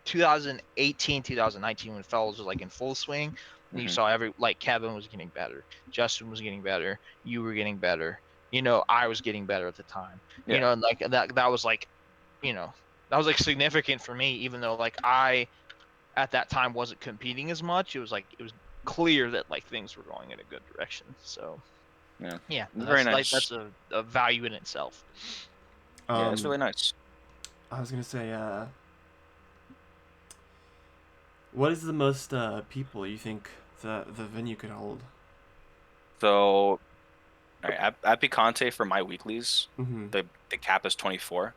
2018, 2019 when fellas was like in full swing. And you Mhm. saw Kevin was getting better, Justin was getting better, you were getting better. I was getting better at the time. Yeah. And like that was like, that was like significant for me, even though like I at that time wasn't competing as much. It was clear that like things were going in a good direction. So Yeah. that's Very like nice. that's a value in itself. Yeah, it's really nice. I was gonna say, what is the most people you think the venue could hold? So, all right, at Picante for my weeklies, Mm-hmm. the cap is 24.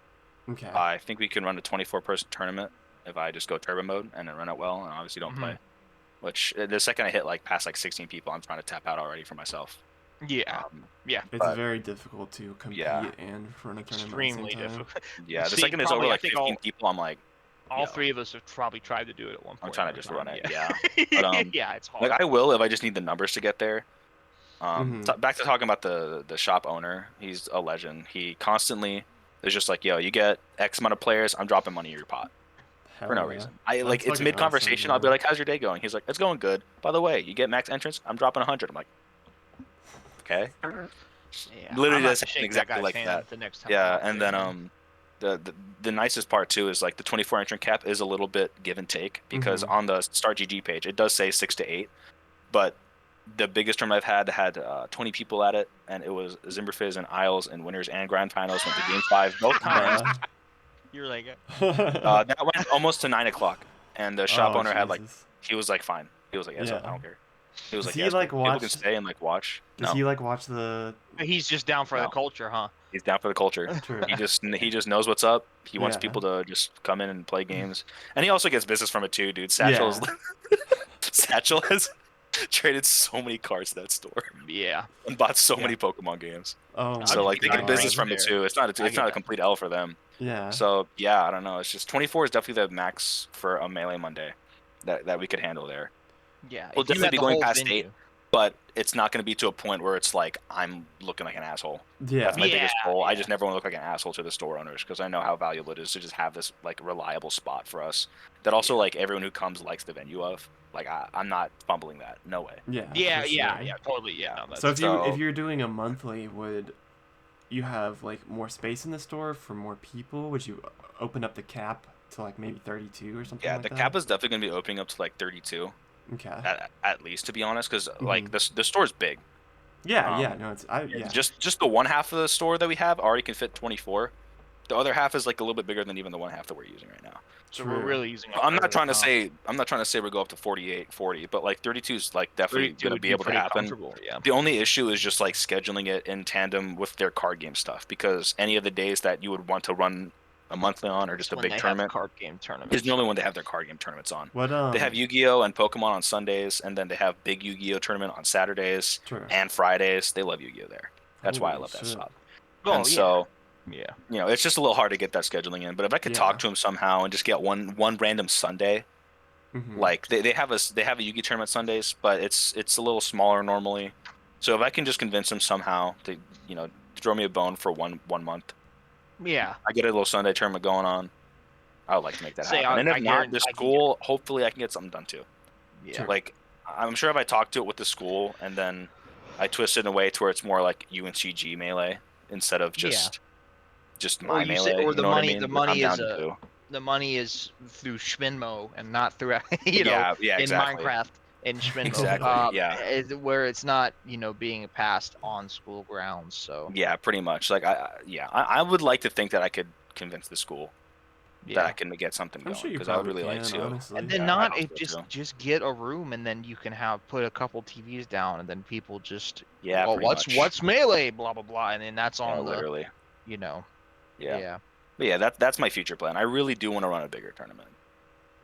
Okay. I think we can run a 24-person tournament if I just go turbo mode and then run it well and obviously don't Mhm. play. Which the second I hit like past like 16 people, I'm trying to tap out already for myself. Yeah, yeah, It's but- very difficult to compete Yeah. and run a tournament extremely at the same time. difficult. Yeah, the See, second it's probably, over I like think 15 people, I'm like, all Yo. three of us have probably tried to do it at one point. I'm trying to in just time, run it. Yeah, Yeah. But, yeah, it's hard. like I will if I just need the numbers to get there. Mhm. Back to talking about the shop owner, he's a legend. He constantly is just like, yo, you get X amount of players, I'm dropping money in your pot Hell for no yeah. reason. That's It's fucking mid conversation. awesome, I'll be man. like, how's your day going? He's like, it's going good. By the way, you get max entrance, I'm dropping 100. I'm like, okay. Yeah, Literally I'm gonna does have to shake exactly that guy's like hand that. the next time. Yeah, I'm out and there. then the nicest part too is like the 24 entrant cap is a little bit give and take because on the Start GG page it does say 6 to 8, but the biggest tournament I've had 20 people at it, and it was Zimmerfizz and Isles and winners and grand finals went to game 5 both times. You're like, That went almost to 9 o'clock, and the shop Oh, owner had like Jesus. he was like fine. He was like, yes, I Yeah. don't care. He was Does like, he, yes, like, people can watch- stay and like watch. Does No, he like watch the? he's just down for the No. culture, huh? he's down for the culture. True. He just knows what's up. He wants Yeah. people to just come in and play games, and he also gets business from it too, dude. Satchel Satchel has traded so many cards at that store Yeah, and bought so Yeah. many Pokemon games. Oh my So like they get God. business from it Fair. too. It's not I it's get not a that. complete L for them. Yeah. So yeah, I don't know. It's just 24 is definitely the max for a Melee Monday that we could handle there. yeah. We'll if you definitely had be the going whole past venue, 8. But it's not going to be to a point where it's like I'm looking like an asshole. Yeah. That's my biggest Yeah, goal. I yeah. just never want to look like an asshole to the store owners because I know how valuable it is to just have this like reliable spot for us. That also like everyone who comes likes the venue of. Like I'm not fumbling that. No way. Yeah. Yeah, for yeah, sure. yeah, totally. Yeah. No, that's, So if So- you're doing a monthly, would you have like more space in the store for more people? Would you open up the cap to like maybe 32 or something Yeah, like the that? cap is definitely going to be opening up to like 32 Okay. at least, to be honest, because like Mhm. the store's big. Yeah, um, yeah, no, it's yeah. Just the one half of the store that we have already can fit 24. The other half is like a little bit bigger than even the one half that we're using right now. so True. we're really using. a I'm third, not trying to huh? say we go up to 48, 40, but like 32 is like definitely 32 going to would be able to pretty happen. comfortable, yeah. The only issue is just like scheduling it in tandem with their card game stuff, because any of the days that you would want to run a monthly on or just It's a when big they have tournament card game tournaments. is normally when they have their card game tournaments on. What They have Yu-Gi-Oh and Pokemon on Sundays, and then they have big Yu-Gi-Oh tournament on Saturdays True. and Fridays. They love Yu-Gi-Oh there. That's why I Holy love that shit. spot. Oh, And so, yeah. it's just a little hard to get that scheduling in. But if I could Yeah. talk to him somehow and just get one random Sunday, Mhm. like they have a Yu-Gi tournament Sundays, but it's a little smaller normally. So if I can just convince him somehow to throw me a bone for one month, Yeah. I get a little Sunday tournament going on. I would like to make that Say, happen. And if I not, guarantee this I can school, hopefully I can get something done too. Yeah. Sure. Like, I'm sure if I talked to it with the school and then I twist it in a way to where it's more like UNCG melee instead of Yeah. just Or my you say, melee. or You know what I mean? the Which I'm money down is to do. the money is through Schminmo and not through Yeah, yeah, in exactly. Minecraft and Schminmo, Exactly. Yeah. where it's not being passed on school grounds. So Yeah, pretty much. Like I would like to think that I could convince the school that I yeah. can get something I'm going sure you because I would probably really like can, to. And honestly. then Yeah, I not hope it so too. just get a room and then you can have put a couple TVs down and then people just Yeah, well pretty much. what's melee blah blah blah and then that's Yeah, on the literally. you know Yeah. yeah. But yeah, that's my future plan. I really do want to run a bigger tournament.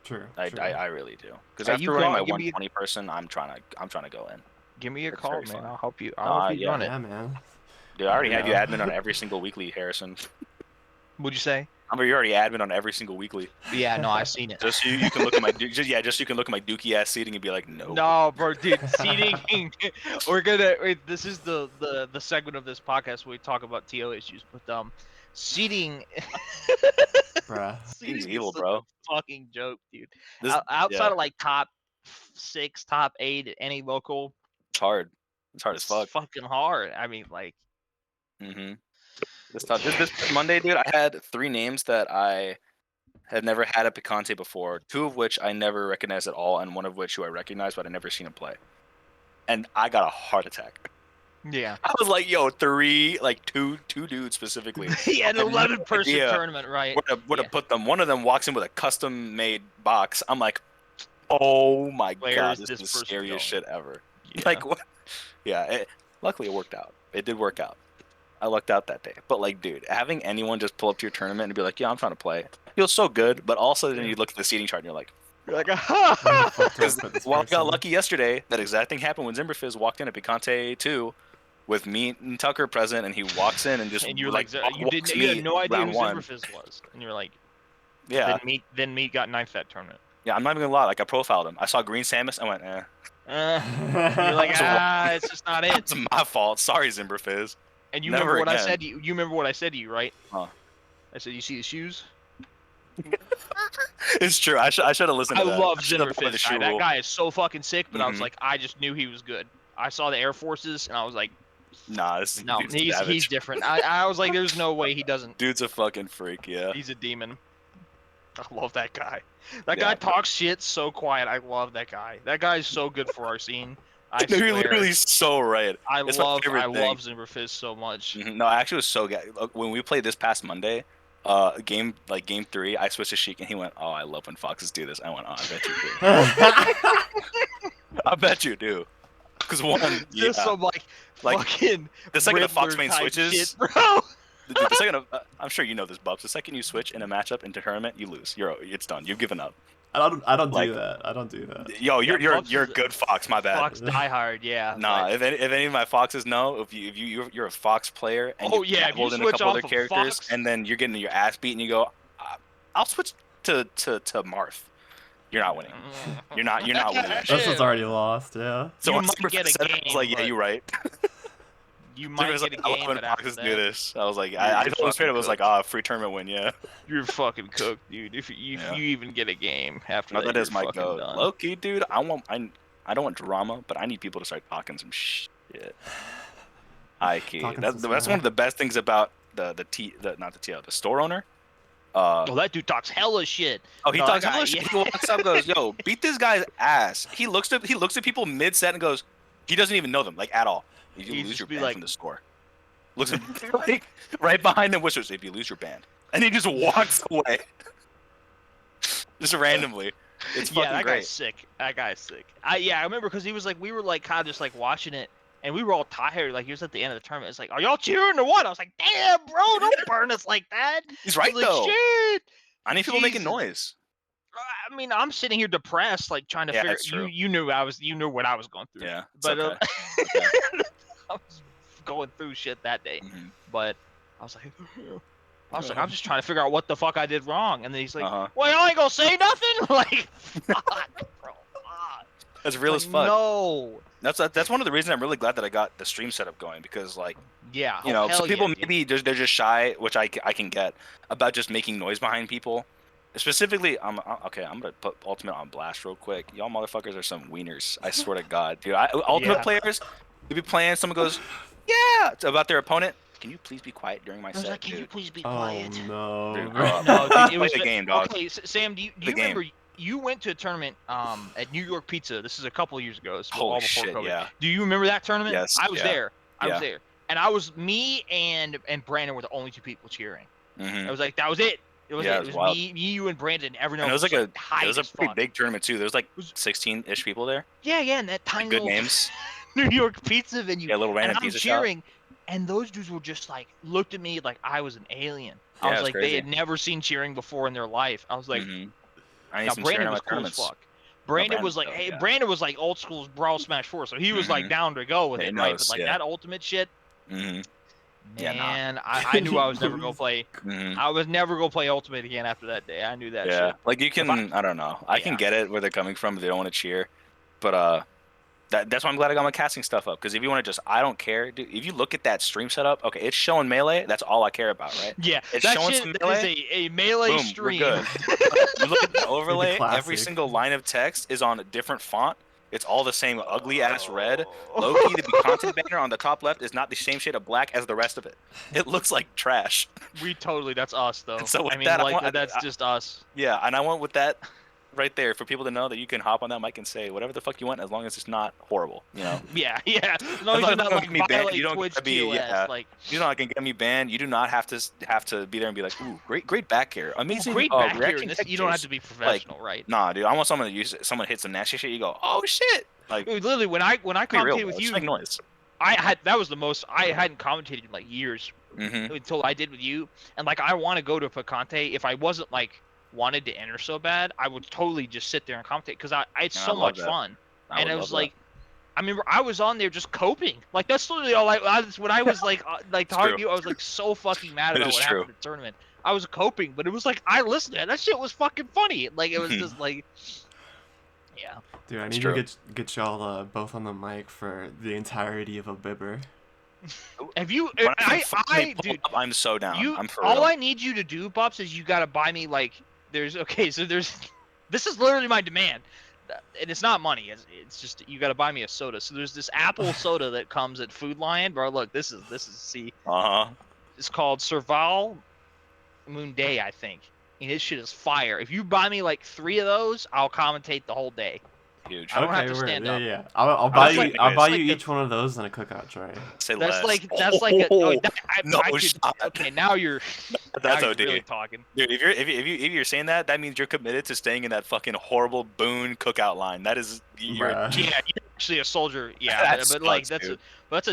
True. I True. I, I really do. Because You after running my call 120 person, I'm trying to go in. give me a It's call, very man. fun. I'll help you Yeah. run it. Yeah, man. Dude, I Let already me have you know. admin on every single weekly, Harrison. What'd you say? I mean, you're already admin on every single weekly. Yeah, no, I've seen it. Just so you can look at my just so you can look at my dookie ass seating and be like, no. No, bro, dude, seating. This is the segment of this podcast where we talk about TO issues, but seating. Bruh. Seating's Seating is evil, such bro. a fucking joke, dude. This Outside yeah, of like top 6, top 8 at any local, it's hard. It's hard as it's fuck. fucking hard. I mean, like, hmm This tough. This past Monday, dude, I had 3 names that I had never had at Picante before. 2 of which I never recognized at all, and 1 of which who I recognized but I never seen him play. And I got a heart attack. yeah. I was like, yo, 3, like two dudes specifically. Yeah, an I had no 11-person idea tournament, right? where to Yeah. put them. One of them walks in with a custom made box. I'm like, oh my Where god, is this this is the person scariest going? shit ever. Yeah. Like what? Yeah, luckily it worked out. It did work out. I lucked out that day. But like, dude, having anyone just pull up to your tournament and be like, "Yeah, I'm trying to play," it feels so good. But also, then Yeah. you look at the seating chart and you're like, You're like, Where the fuck do I because put this well, I got person? lucky yesterday. That exact thing happened when Zimmerfizz walked in at Picante 2 with me and Tucker present, and he walks in and just and you're like like, you walks you had me no idea who round 1. Zimmerfizz was, and you're like, Yeah, then me got ninth that tournament. yeah. I'm not even gonna lie. Like I profiled him. I saw Green Samus. I went, eh. You're like, So what? it's just not it. It's my fault. Sorry, Zimmerfizz. And you Never remember what I again. said to you? You remember what I said to you, right? Huh. I said, you see the shoes? It's true. I should have listened I to that. love I should have followed the Zimmerfizz shoe guy. That rule. guy is so fucking sick, but I was Mhm. like, I just knew he was good. I saw the Air Forces, and I was like, Nah, this no, dude's he's savage. different. I was like, there's no way he doesn't. Dude's a fucking freak. Yeah. He's a demon. I love that guy. That Yeah. guy talks shit so quiet. I love that guy. That guy's so good for our scene. I You're swear. literally so right. It's my favorite I thing. love Zimmerfizz so much. No, I actually was so good. When we played this past Monday, game 3, I switched to Sheik and he went, "Oh, I love when foxes do this." I went, "Oh, I bet you do." I bet you do. Because one, yeah, Just some like fucking the second the fox Riddler main type switches, shit, bro. dude, the second I'm sure you know this, Bubs. The second you switch in a matchup into tournament, you lose. It's done. You've given up. I don't Like- do that. I don't do that. Yo, you're Bubs you're a is- good fox. My bad. Fox diehard, yeah. Nah, but- if any of my foxes know, if you're a fox player and Oh, you yeah, if you dabbled in a switch couple off other of characters Fox- and then you're getting your ass beat and you go, I'll switch to Marth. You're not winning. You're not winning. That shit's already lost. Yeah. So You when might Zimmerfizz get a said it, I was like, game, yeah, you're right. You might Zimmerfizz get a like, I love game, when but after foxes that, do this. I was like, You're I told him straight fucking up, I was like, cooked. free tournament win, yeah. you're fucking cooked, dude. If Yeah. you even get a game after No, that, that is you're my fucking goat. done. Low key, dude. I don't want drama, but I need people to start talking some shit. High key. Talking That's some one smack. of the best things about the store owner. Oh, that dude talks hella shit. Oh, he No, talks that guy- hella shit. He walks up, goes, "Yo, beat this guy's ass." He looks at people mid set and goes, he doesn't even know them like at all. If you He'd lose just your be band like- from the score, looks at like right behind him, whispers, "If you lose your band," and he just walks away, just randomly. It's fucking Yeah, that great. guy's sick. That guy's sick. I remember because he was like, we were like kind of just like watching it, and we were all tired. Like he was at the end of the tournament. It's like, are y'all cheering or what? I was like, damn, bro, don't burn us like that. He's right Like, though. shit. I need people making Jesus. noise. I mean, I'm sitting here depressed, like trying to Yeah, figure. it's true. You knew what I was going through. Yeah, it's but okay. I was going through shit that day. Mhm. But I was like, I'm just trying to figure out what the fuck I did wrong. And then he's like, Uh-huh. well, y'all ain't gonna say nothing. Like, fuck, bro. Fuck. That's real Like, as fuck. No. That's one of the reasons I'm really glad that I got the stream setup going because like Yeah. you know hell some people yeah, dude. maybe they're just shy, which I can get about just making noise behind people. Specifically, okay. I'm gonna put Ultimate on blast real quick. Y'all motherfuckers are some wieners. I swear to God, dude. Ultimate Yeah. players, you be playing. Someone goes, "Yeah," it's about their opponent. Can you please be quiet during my I was like, set, can you dude? please be Oh quiet? no, Dude, bro. No, dude, it play was the game, dog. okay. Sam, do The you game. remember you went to a tournament at New York Pizza? This is a couple of years ago. It's Holy all before shit, COVID. yeah. Do you remember that tournament? Yes, I was yeah, there. I was yeah. there, and I was me and Brandon were the only two people cheering. Mm-hmm. I was like, that was it. It was Yeah, it. it It was was wild. me, you, and Brandon. Everyone And else was like hyped it was a as pretty fuck. big tournament too. There was like was- 16-ish people there. Yeah, and that tiny Good little names. New York Pizza venue. Yeah, little And random I'm pizza shop. cheering, and those dudes were just like looked at me like I was an alien. I Yeah, was it's like, they crazy. had never seen cheering before in their life. I was like, Mm-hmm. I need now some cheering Brandon at my was cool as tournaments. fuck. Brandon was Brandon's like, dope, hey, yeah. Brandon was like old school Brawl Smash 4, so he was like down to go with Yeah, it, he right? knows, But like yeah. that ultimate shit, Mm-hmm. Yeah, nah. man, I knew I was never gonna play. Mm-hmm. I was never gonna play ultimate again after that day. I knew that Yeah, shit. like you If I, can. I don't know. I can yeah. get it where they're coming from. They don't want to cheer, but that's why I'm glad I got my casting stuff up. Because if you want to just, I don't care, dude. If you look at that stream setup, okay, it's showing melee. That's all I care about, right? Yeah, It's that showing shit some is melee. a melee Boom, stream. we're good. You look at the overlay. Every classic. single line of text is on a different font. It's all the same ugly ass red. Low-key, the content banner on the top left is not the same shade of black as the rest of it. It looks like trash. That's us though. And so with I mean, that, like that's just us. yeah, and I want with that right there for people to know that you can hop on that mic and say whatever the fuck you want as long as it's not horrible, you know. Yeah. As long as you're not like violate Twitch TOS, like you know, I can get me banned. You do not have to be there and be like, ooh, great back here, amazing. great back here. Reaction You don't have textures. to be professional, right? Nah, dude, I want someone to use someone hit some nasty shit. You go, oh shit, like Dude, literally, when I be real, commentated bro. with Just you, make noise. that was the most I hadn't commentated in like years Mm-hmm. until I did with you, and like I want to go to Picante. If I wasn't like wanted to enter so bad, I would totally just sit there and commentate because it's And I so love much that. fun. I And would it love was that. like, I remember I was on there just coping. Like that's literally all when I was like talking true. to you, I was like so fucking mad It about is what true. happened at the tournament. I was coping, but it was like I listened to it. That shit was fucking funny. Like it was just like, yeah. Dude, I That's need true. to get y'all both on the mic for the entirety of a bibber. Have you? When I finally pull Dude, up, I'm so down. I'm for all real. I need you to do, Pops, is you gotta buy me like this is literally my demand, and it's not money. It's just you gotta buy me a soda. So there's this apple soda that comes at Food Lion, bro. Look, this is see, Uh-huh. it's called Serval Moon Day, I think, and this shit is fire. If you buy me like 3 of those, I'll commentate the whole day. Huge. I don't have Okay, to word. stand Yeah, up. yeah. I'll I buy was you. like- I'll buy it's you like each one of those and a cookout tray. Say That's less. like a No I could, shot. okay. Now you're That's now OD. you're really talking. Dude, if you're saying that, that means you're committed to staying in that fucking horrible Boone cookout line. That is you're Bruh. Yeah, you're actually a soldier. Yeah, That but like sucks, dude. that's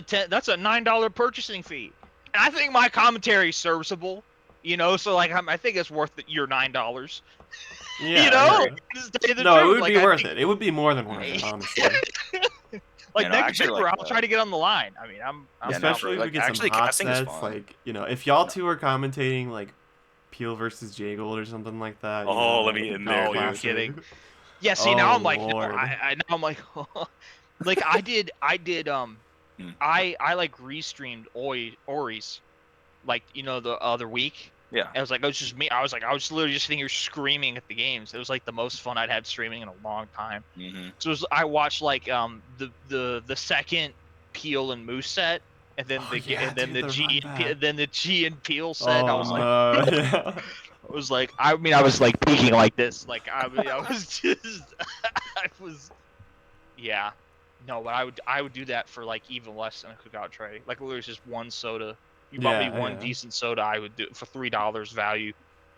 a $9 purchasing fee, and I think my commentary is serviceable. You know, so like I think it's worth your $9. Yeah. You know, yeah. just tell you the No, it truth. would Like, be I worth think- it. It would be more than worth it, honestly. Like You know, next actually, December, like, I'll try to get on the line. I mean, I'm Yeah, no, Especially if like, we get some actually, hot casting is sets, fun. like if y'all two are commentating like Peel versus J Gold or something like that. Oh, let me in there, No, dude. you're kidding. Yeah, see now Oh, I'm like, no, Lord. now I'm like, like I did Hmm. I like restreamed Ori's, like the other week. Yeah. I was like, it was just me. I was literally just sitting here screaming at the games. It was like the most fun I'd had streaming in a long time. Mm-hmm. So I watched like the second Peel and Moose set, and then the G and Peel set. Oh I was like, no! Yeah. I was like, I was like peeking like this, like I was just, I was, yeah, no, but I would do that for like even less than a cookout tray. Like literally just one soda. You bought me one decent soda, I would do it for $3 value.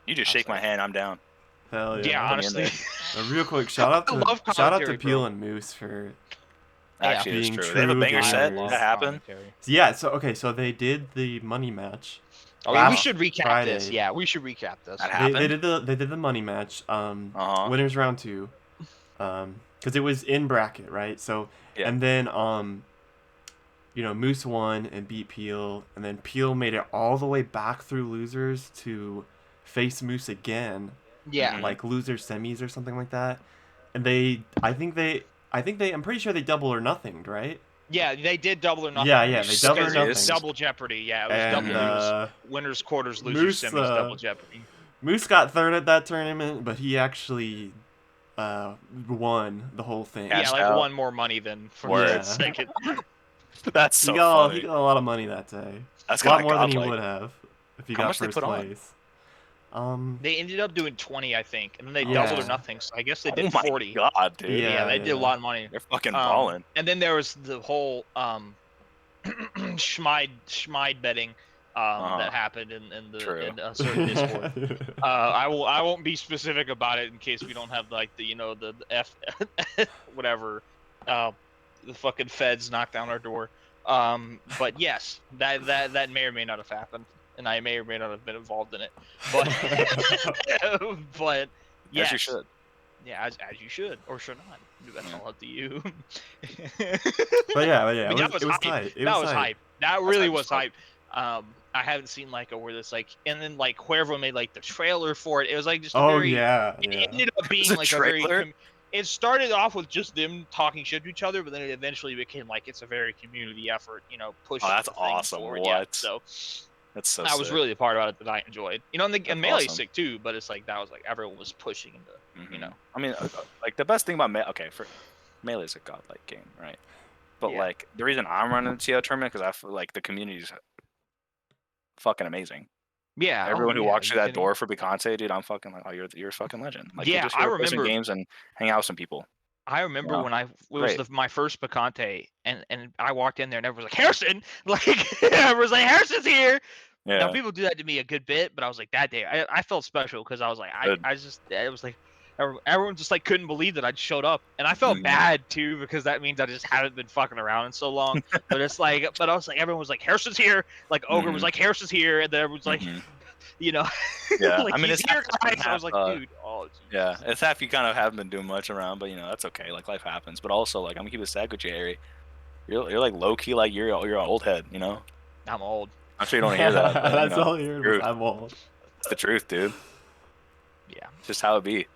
You just shake my hand, I'm down. Hell yeah! Yeah, honestly. Real quick, shout out I love to commentary, Peel bro. and Moose for Actually, it's being true. They have a true banger set. gamers. That happened. yeah. So they did the money match. Oh, yeah, we Last should recap Friday. this. Yeah, we should recap this. That They happened. did the money match. Uh-huh. Winners round 2. Because it was in bracket, right? So Yeah. and then Moose won and beat Peel, and then Peel made it all the way back through losers to face Moose again, Yeah. Mhm. like loser semis or something like that. And I'm pretty sure they double or nothinged, right? Yeah, they did double or nothing. Yeah, they double or serious? nothing. Double Jeopardy. Yeah, it was And double winners, quarters, losers, Moose, semis, double Jeopardy. Moose got third at that tournament, but he actually won the whole thing. Yeah, Cashed like out. won more money than for Word. second. That's He so got he funny. got a lot of money that day. That's A lot kind more of than he godlike. would have if he How got much they first put on? place. They ended up doing 20, I think, and then they doubled or Yeah. nothing. So I guess they Oh did my 40. god, dude. Yeah, Yeah, they did a yeah. lot of money. They're fucking balling. And then there was the whole schmide betting that happened True. in a certain Discord. I won't be specific about it in case we don't have like the F whatever the fucking feds knocked down our door. But yes, that may or may not have happened, and I may or may not have been involved in it. But but yes, As you should. yeah, as you should or should not. That's all up to you. But yeah, I mean, it was hype. tight. It That was was tight. hype. That That's really hype as was fuck. hype. I haven't seen like where this like, and then like Cuervo made like the trailer for it. It was like just a Oh very. yeah, It yeah. ended up being a like a very. trailer? It started off with just them talking shit to each other, but then it eventually became like it's a very community effort, pushing that's the thing awesome. forward. Yeah, What? so That's so I was sick. really the part about it that I enjoyed. And That's Melee's awesome. sick too, but it's like that was like everyone was pushing into, Mhm. I mean, like the best thing about Melee's a godlike game, right? But Yeah. like the reason I'm running the TO tournament because I feel like the community's fucking amazing. Yeah. Everyone who yeah, walks you through that kidding? door for Bicante, dude, I'm fucking like, oh, you're a fucking legend. Like you're Yeah, just I here to play some remember. games and hang out with some people. I remember Yeah. when it was Great. my first Bacante, and I walked in there and everyone was like, Harrison! Like, everyone was like, Harrison's here! Now, Yeah. people do that to me a good bit, but I was like, that day, I felt special because I was like, Good. it was like, everyone just like couldn't believe that I'd showed up. And I felt Mhm. bad too because that means I just haven't been fucking around in so long. But it's like, but I was like, everyone was like, Harrison's here! Like, Ogre was like, Harrison's here! And then everyone's like, Yeah. like, I mean, he's it's here, half, guys! I was like, dude, oh, Jesus. yeah, it's half you kind of haven't been doing much around, but that's okay. Like life happens. But also, like I'm gonna keep it sad with you, Harry. You're like low key, like you're an old head. I'm old. I'm sure you don't hear that, but That's all you heard was truth. I'm old. It's the truth, dude. Yeah. It's just how it be.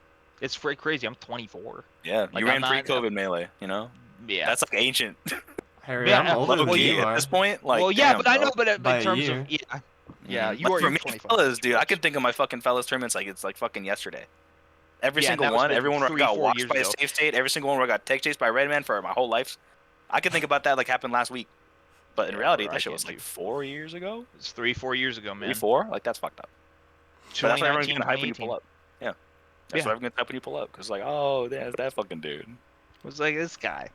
It's pretty crazy. I'm 24. Yeah, Like, you ran I'm not- pre-COVID Melee. Yeah. That's like ancient. Harry, Yeah, I'm older than Low-key, you at are. this point, like. well, yeah, damn, but I bro. know, but By in a terms year. of yeah, you Like, are for you're me, 25. fellas, dude, I can think of my fucking fellas tournaments like it's like fucking yesterday. Every Yeah, single that was one, like everyone where I 3, got 4 watched years by a ago. safe state, every single one where I got tech chased by a red man for my whole life. I can think about that like happened last week, but in Yeah, reality, bro, I that shit can was like too. 4 years ago. It's 3, 4 years ago, man. 3, 4? Like that's fucked up. But that's why everyone's 2019, gonna hype when you 2018. pull up. Yeah, that's Yeah. why everyone's hype when you pull up because like, oh, there's that fucking dude. It was like this guy.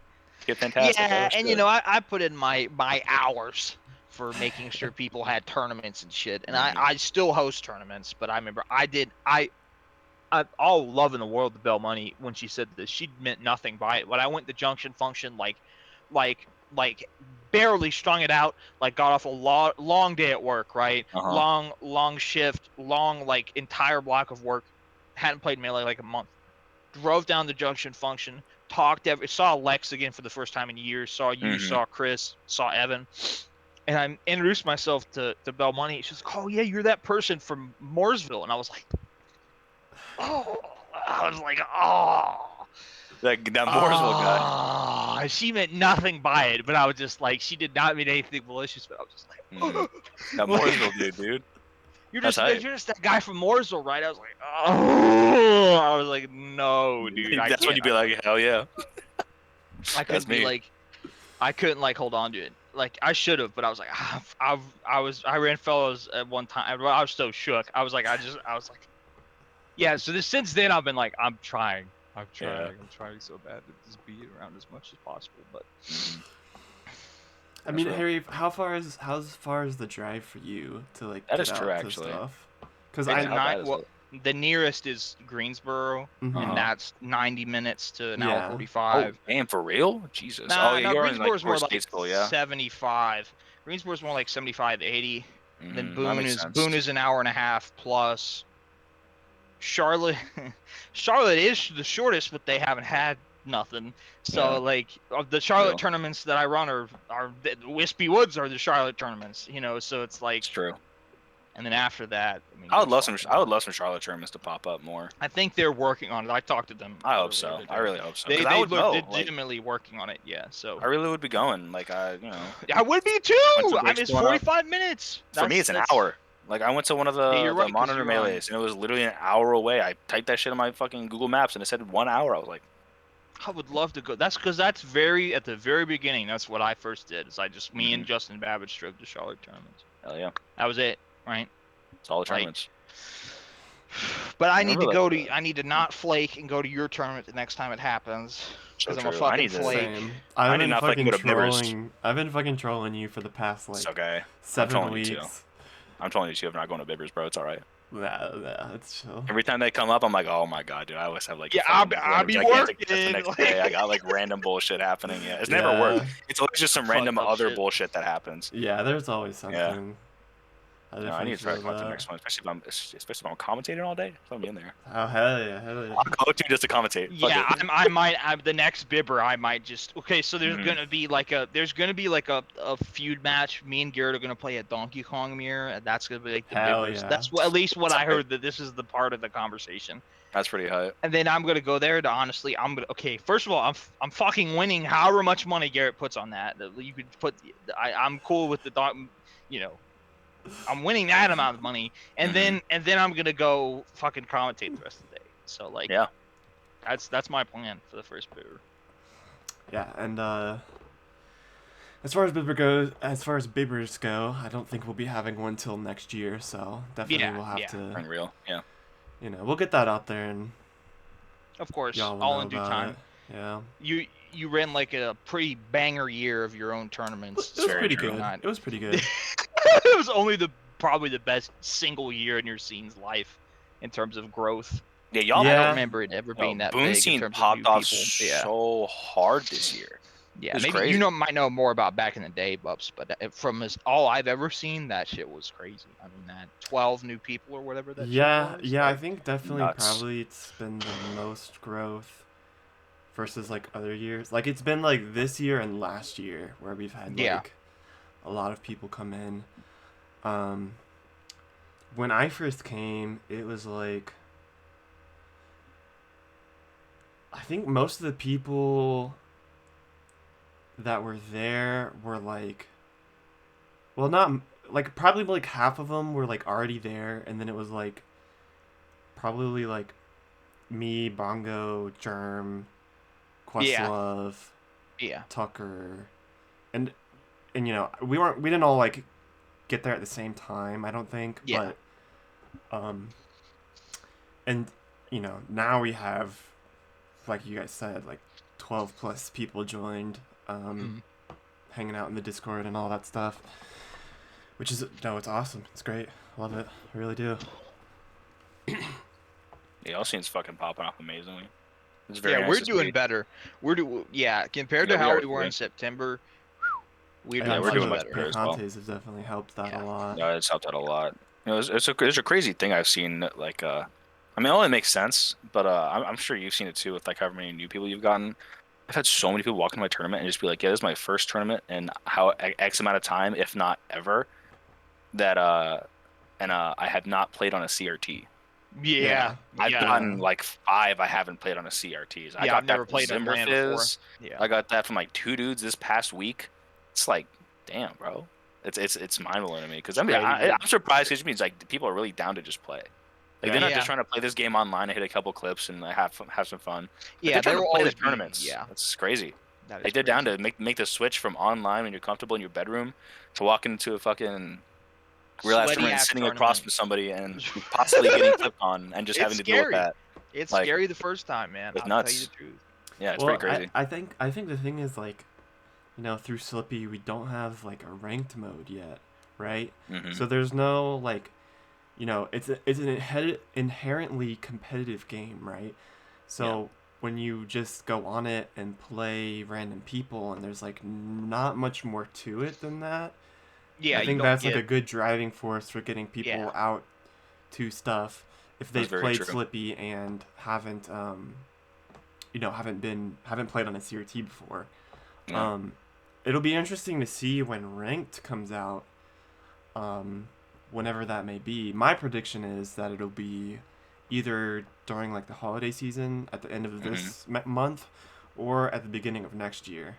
Get fantastic. Yeah, Oh, and shit. I put in my hours for making sure people had tournaments and shit, and I still host tournaments. But I remember I all love in the world to Bell Money when she said this. She meant nothing by it. When I went to Junction Function, like barely strung it out, like got off a long day at work, right? Long shift, long like entire block of work. Hadn't played Melee like a month. Drove down to Junction Function, saw Lex again for the first time in years. Saw you, saw Chris, saw Evan. And I introduced myself to Bell Money. She's like, "Oh yeah, you're that person from Mooresville," and I was like, "Oh," I was like, "Oh." That Mooresville guy. She meant nothing by it, but I was just like, she did not mean anything malicious, but I was just like, That Mooresville dude. you're That's just that guy from Mooresville, right? I was like, oh, I was like, no, dude. That's when you'd be like, hell yeah. I couldn't be like, I couldn't like hold on to it. Like I should have, but I was like, I ran fellows at one time. I was so shook. I was like, yeah. So since then I've been like, I'm trying so bad to just be around as much as possible. But I mean, Harry, how far is the drive for you to like that get is true, out to actually. stuff? Because the nearest is Greensboro, and that's 90 minutes to an hour 45. Oh, damn, for real? Jesus. Nah, you're Greensboro's in more like school, yeah? 75. Greensboro's more like 75, 80. And then that makes sense. Boone is an hour and a half plus. Charlotte is the shortest, but they haven't had nothing. So like the Charlotte tournaments that I run are the Wispy Woods are the Charlotte tournaments, so it's like it's true. And then after that, I mean, I would love some Charlotte tournaments to pop up more. I think they're working on it. I talked to them. I hope so. I really hope so. They would look know, legitimately working on it. Yeah. So I really would be going. Like I would be too. I mean, it's 45 minutes. For me, it's an hour. Like I went to one of Yeah, you're the right, 'cause monitor you're on. melees, and it was literally an hour away. I typed that shit on my fucking Google Maps, and it said 1 hour. I was like, I would love to go. That's because that's very at the very beginning. That's what I first did. Is I just me and Justin Babbage drove to Charlotte tournaments. hell yeah, That was it, right? it's all the Like, tournaments. but I I need to remember go like to. I need to not flake and go to your tournament the next time it happens, so because I'm a true. I fucking need to. flake. Same. I did not feel like go to Bibbers. I've been fucking trolling you for the past It's like okay. I'm 7 trolling you too. weeks. I'm trolling you too. If not going to Bibbers, bro, it's all right. Nah, it's chill. Every time they come up, I'm like, oh my god, dude, I always have like Yeah, a I'll fucking be gigantic trip the working. next Like, day. I got like random bullshit happening. Yeah, it's never Yeah, worked. It's always just some random fucked up other shit. bullshit that happens. yeah. There's always Yeah. something. I No, I definitely need to try to feel come to the that. next one, especially if I'm commentating all day. Let me in there. Oh hell yeah, hell yeah. I'll go to just to commentate. Fuck Yeah, it. I might. The next Bibber, I might just. Okay, so there's Mhm. gonna be like a feud match. Me and Garrett are gonna play at Donkey Kong Mirror, and that's gonna be like the Hell Bibbers. yeah. That's what, at least what That's I alright. heard. That this is the part of the conversation. That's pretty high. And then I'm gonna go there to honestly. I'm gonna. Okay, first of all, I'm fucking winning. However much money Garrett puts on that, you could put. I'm cool with the dog. You know, I'm winning that amount of money, and Mhm. then I'm gonna go fucking commentate the rest of the day. So like, Yeah. that's my plan for the first Bibber. Yeah, and as far as Bibbers go, I don't think we'll be having one till next year. So definitely Yeah, we'll have yeah. to, Unreal. Yeah. we'll get that out there and Of course, y'all will all know in due about time. it. Yeah, You ran like a pretty banger year of your own tournaments. it was very pretty true. good. Not- It was pretty good. it was only probably the best single year in your scene's life in terms of growth. Yeah, y'all. I Yeah. don't remember it ever Yo, being that Boone big in scene terms of popped new off people. Yeah, so hard this year. yeah. It was Maybe crazy. might know more about back in the day, Bubs, but from all I've ever seen, that shit was crazy. I mean, that 12 new people or whatever that Yeah, shit was. yeah. I Like, think definitely Nuts. probably it's been the most growth versus like other years. Like it's been like this year and last year where we've had Yeah. like a lot of people come in. When I first came, it was like I think most of the people that were there were like well not like probably like half of them were like already there and then it was like probably like me, Bongo, Germ, Yeah. Questlove, yeah, Tucker, and we didn't all like get there at the same time. I don't think, Yeah. but and now we have like you guys said like 12 plus people joined, Mhm. hanging out in the Discord and all that stuff, which is it's awesome. It's great. Love it. I really do. Yeah, y'all scene's fucking popping off amazingly. It's very Yeah, nice we're to doing see. better. Compared Yeah, to we how are we were too. in September, we're Yeah, doing we're much doing much better. better as well. Picantes have definitely helped that a Yeah. lot. Yeah, it's helped out a lot. It's a crazy thing I've seen. Like, I mean, it only makes sense, but I'm sure you've seen it too with like however many new people you've gotten. I've had so many people walk into my tournament and just be like, "Yeah, this is my first tournament in how X amount of time, if not ever, that I have not played on a CRT. Yeah, I've yeah, gotten like 5 I haven't played on a CRTs. I yeah. got I've never that from played on land before. Zimmerfizz. Yeah, I got that from like 2 dudes this past week. It's like, damn, bro. It's mind blowing to me because I mean crazy. I'm surprised because it means like people are really down to just play. Like they're not Yeah. just trying to play this game online and hit a couple clips and like, have some fun. Like, Yeah, they're trying there to will play the always be. tournaments. Yeah, That's crazy. that is Like they're down crazy. to make the switch from online when you're comfortable in your bedroom to walking into a fucking real ass Sweaty tournament and ass sitting across tournament. from somebody and possibly getting clipped on and just It's having to deal with scary. that. It's Like, scary the first time, man. it's I'll tell you nuts. the truth. Yeah, it's Well, pretty crazy. I think the thing is like, through Slippy we don't have like a ranked mode yet, right? Hmm. So there's no like, it's an inherently competitive game, right? So when you just go on it and play random people and there's like not much more to it than that. Yeah, I you think don't that's get. like a good driving force for getting people Yeah. out to stuff if That's they've very played true. Slippy and haven't haven't played on a CRT before. Yeah. It'll be interesting to see when ranked comes out, whenever that may be. My prediction is that it'll be either during like the holiday season at the end of this month or at the beginning of next year.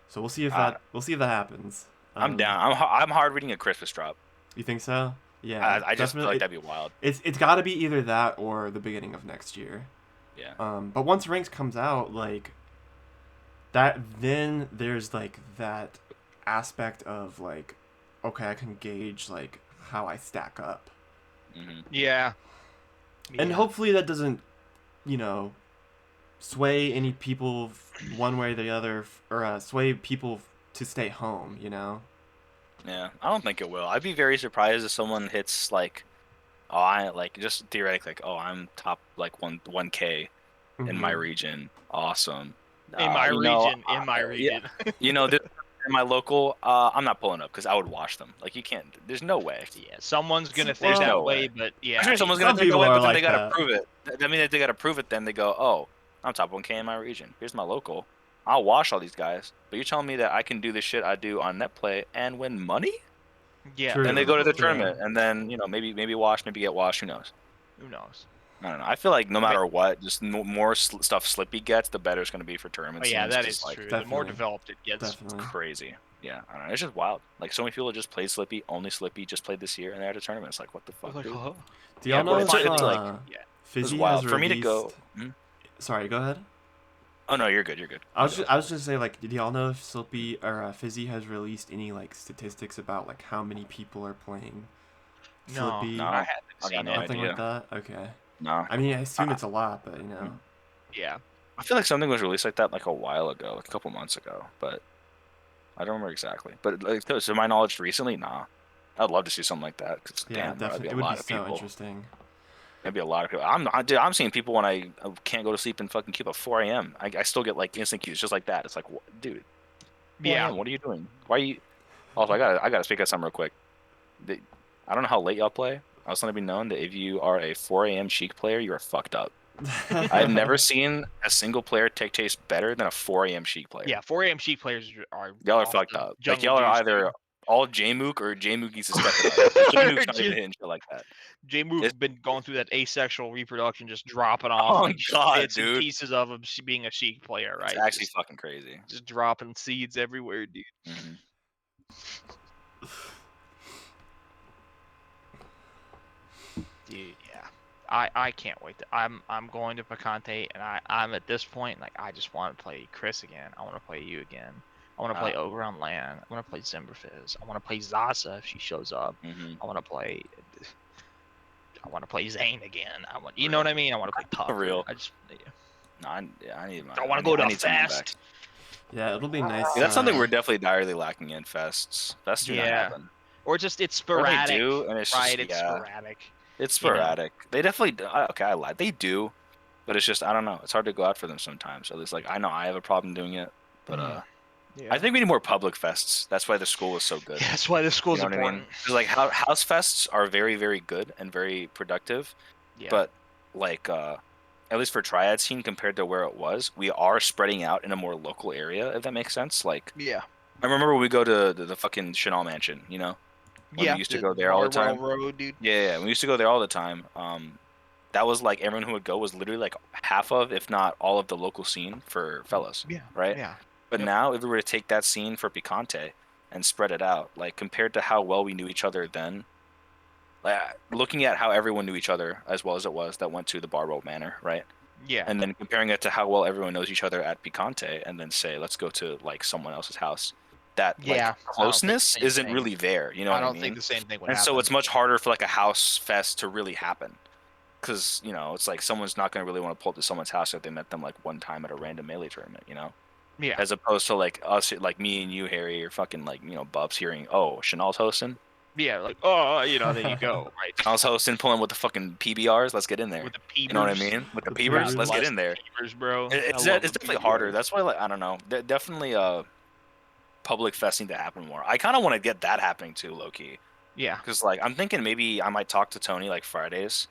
So we'll see if that happens. I'm down. I'm hard reading a Christmas drop. You think so? Yeah, I just feel definitely. like that'd be wild. It's got to be either that or the beginning of next year. Yeah. But once ranks comes out, like that, then there's like that aspect of like, okay, I can gauge like how I stack up, Yeah. and Yeah. hopefully that doesn't, you know, sway any people one way or the other, or sway people to stay home. You know. Yeah, I don't think it will. I'd be very surprised if someone hits like, oh, I like just theoretically, like, oh, I'm top like 1K in my Mm-hmm. region. Awesome. In my You know, region. In my yeah, region. you know, this in my local, I'm not pulling up because I would wash them. Like you can't. There's no way. Yeah. Someone's gonna think There's Well, that no way, way. but I'm yeah. sure someone's gonna some think that people way, are but then they like gotta that. prove it. I mean, if they gotta prove it, then they go, oh, I'm top 1K in my region. Here's my local. I'll wash all these guys. But you're telling me that I can do the shit I do on net play and win money? Yeah. Then they True. go to the True. tournament, and then maybe wash, maybe get washed. Who knows? Who knows? I don't know. I feel like no I mean, matter what, just more stuff Slippy gets, the better it's going to be for tournament oh yeah, scenes. that Because is like true. The more Definitely. developed it gets. it's Definitely. crazy. Yeah, I don't know. It's just wild. Like so many people just played Slippy, only Slippy, just played this year, and they're at a tournament. It's like what the I was fuck, like, dude? huh? Do Yeah, y'all But know but if it's finally, like yeah. it was Fizzy has wild for me to go. released? Sorry, go ahead. Oh no, you're good. You're good. I was just say like, did y'all know if Slippy or Fizzy has released any like statistics about like how many people are playing No, Slippy? No, I I haven't got seen no it. Nothing like idea. that. Okay. No, I mean, I assume I, it's a lot, but you know. Yeah. I feel like something was released like that like a while ago, like a couple months ago, but I don't remember exactly. But like to my knowledge, recently, nah. I'd love to see something like that because Yeah, damn, bro, that'd be definitely. a It would be lot of so people. interesting. That'd be a lot of people. Dude, I'm seeing people when I can't go to sleep and fucking keep at 4 a.m. I still get like instant queues just like that. It's like, dude, 4 Yeah. a.m. What are you doing? Why are you? Also, I gotta speak of something real quick. The- I don't know how late y'all play. I was letting it be known that if you are a 4 a.m. Cheek player, you are fucked up. I've never seen a single player take chase better than a 4 a.m. Cheek player. Yeah. 4 a.m. Sheep players are Y'all are off fucked the up. Like jungle y'all are juice, either dude. all J-Mook or J-Mook needs to step it up. Like J-Mook's not even hitting shit like that. J Mook It's, been going through that asexual reproduction, just dropping off oh like God, bits and dude. pieces of him being a Sheik player, It's right? actually fucking crazy. Just dropping seeds everywhere, dude. Hmm. Dude, yeah. I can't wait. I'm going to Picante, and I'm at this point like I just want to play Chris again. I want to play you again. I want to play Ogre on Land. I want to play Zimberfizz. I want to play Zaza if she shows up. Hmm. I want to play. I want to play Zane again. You know what I mean? I want to play Tucker. real. I just. Yeah. No, I need my. I want to go to I a need something back. fest. Yeah, it'll be nice. Yeah, that's something we're definitely direly lacking in fests. Fests do not Yeah. happen. Or just it's Or they sporadic, do, and it's right? just It's yeah, sporadic. it's You know. sporadic. They definitely do. Okay, I lied. They do, but it's just I don't know. It's hard to go out for them sometimes. At least like I know I have a problem doing it, but Yeah. I think we need more public fests. That's why the school was so good. Yeah, that's why this You school's know what I important. mean? Because like house fests are very very good and very productive, Yeah. but like at least for triad scene compared to where it was, we are spreading out in a more local area. If that makes sense. Like yeah. I remember when we go to the fucking Chanel Mansion. You know, when we used to go there all the Bardwell time. Road, dude. Yeah, we used to go there all the time. That was like everyone who would go was literally like half of, if not all of the local scene for fellas, Yeah. right? Yeah. But Yep. now if we were to take that scene for Picante and spread it out, like compared to how well we knew each other then, like looking at how everyone knew each other as well as it was that went to the Barwell Manor, right? Yeah. And then comparing it to how well everyone knows each other at Picante, and then say, let's go to like someone else's house. That Yeah, I like don't think the closeness same isn't thing. really there. You know I what I don't mean? think the same thing would And happen. so it's much harder for like a house fest to really happen. Because, it's like someone's not going to really want to pull up to someone's house if they met them like one time at a random melee tournament, Yeah. As opposed to like us, like me and you, Harry, or fucking like, Bubs hearing, oh, Chanel's hosting. Yeah, like there you go, right? Chanel's hosting, pulling with the fucking PBRs. Let's get in there. With the You know what I peepers. mean? With the The peepers, peepers. let's get Bless in the there. peepers, bro. It's I love the definitely harder. PBRs. That's why, like, I don't know. Definitely public festing to happen more. I kind of want to get that happening too, low key. Yeah. Because like I'm thinking maybe I might talk to Tony like Fridays.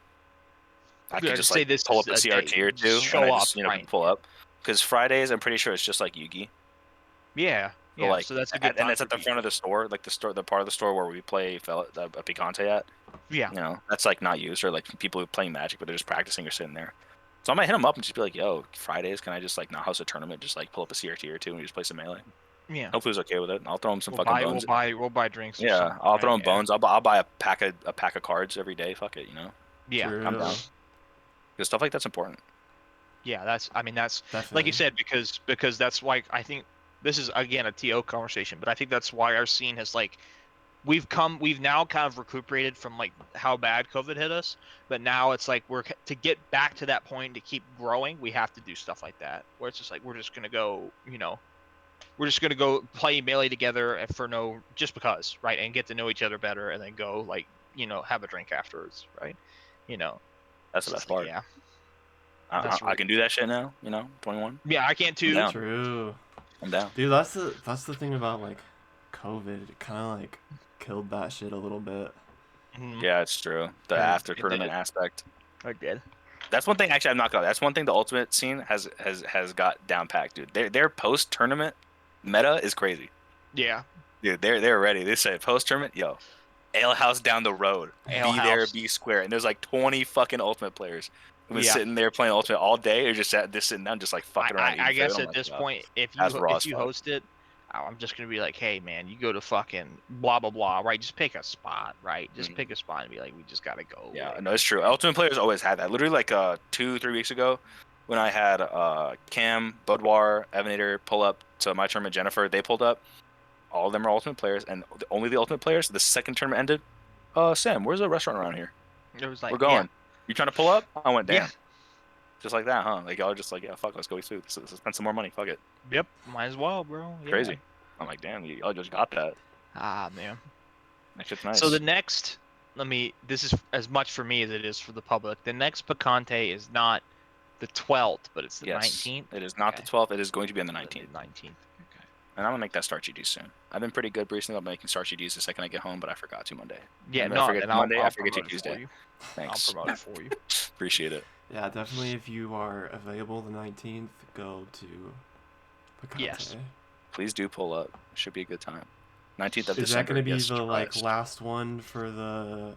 I could Yeah, just say like this pull is up a a CRT day. or two, Just and I show just up, right. pull up. Because Fridays, I'm pretty sure it's just like Yugi. Yeah. So, Yeah. like, So that's a good and time it's for at the front of the store, like the part of the store where we play a Picante at. Yeah. That's like not used, or like people who are playing Magic, but they're just practicing or sitting there. So I might hit them up and just be like, "Yo, Fridays, can I just like not host a tournament? Just like pull up a CRT or two and we just play some melee." Yeah. Hopefully he's okay with it. I'll throw him some We'll fucking buy bones. we'll buy drinks or Yeah, something. I'll Right? throw him Yeah. bones. I'll buy a pack of cards every day. Fuck it, you know. Yeah. I'm True. down. Because stuff like that's important. Yeah, that's like you Definitely. said, because that's why I think this is again a TO conversation, but I think that's why our scene has like we've now kind of recuperated from like how bad COVID hit us, but now it's like to get back to that point to keep growing, we have to do stuff like that where it's just like we're just gonna go, we're just gonna go play Melee together just because, right, and get to know each other better, and then go like have a drink afterwards, right? That's It's the best just like part. yeah, I, that's I really can do that shit now. 21. yeah, I can I'm too. down. True. I'm down. Dude, that's the thing about like COVID. It kind of like killed that shit a little bit. Mhm. Yeah, it's true. The 'Cause after It tournament did. aspect. I did. That's one thing. Actually, I'm not gonna. That's one thing the ultimate scene has got down packed, dude. Their post tournament meta is crazy. Yeah. Dude, they're ready. They say post tournament, yo, ale house down the road, Ale be there, House. be square, and there's like 20 fucking ultimate players who've been Yeah. sitting there playing ultimate all day, or just sitting down, just like fucking around I eating food. guess I'm at like, this yo, point, if that's you raw as if you fuck. host it, I'm just gonna be like, hey man, you go to fucking blah blah blah, right? Just pick a spot, right? Just Mhm. pick a spot and be like, we just gotta go. Yeah, like, no, it's true. Ultimate players always had that. Literally, like 2-3 weeks ago, when I had Cam, Budwar, Evanator pull up to my tournament, Jennifer, they pulled up. All of them are ultimate players, and only the ultimate players. The second tournament ended. Sam, where's a restaurant around here? It was We're like, yeah, going. You trying to pull up? I went, yeah, damn. Just like that, huh? Like y'all just like, yeah, fuck, let's go eat food. Let's spend some more money. Fuck it. yep, might as well, bro. Yeah. Crazy. I'm like, damn, y'all just got that. Ah man. That shit's So the nice. next, this is as much for me as it is for the public. The next Picante is not the 12th, but it's the Yes, 19th. it is not the Okay. 12th. It is going to be on the 19th. 19th. Okay. And I'm gonna make that Star GD soon. I've been pretty good recently about making Star GDs the second I get home, but I forgot to Monday. Yeah, And then I no, forget then to Monday. I I'll forget to promote it for Tuesday. you. Thanks. I'll promote it for you. Appreciate it. Yeah, definitely. If you are available the 19th, go to Picante. Yes. Please do pull up. It should be a good time. 19th of Is that December. gonna be Yes, the like surprise. last one for the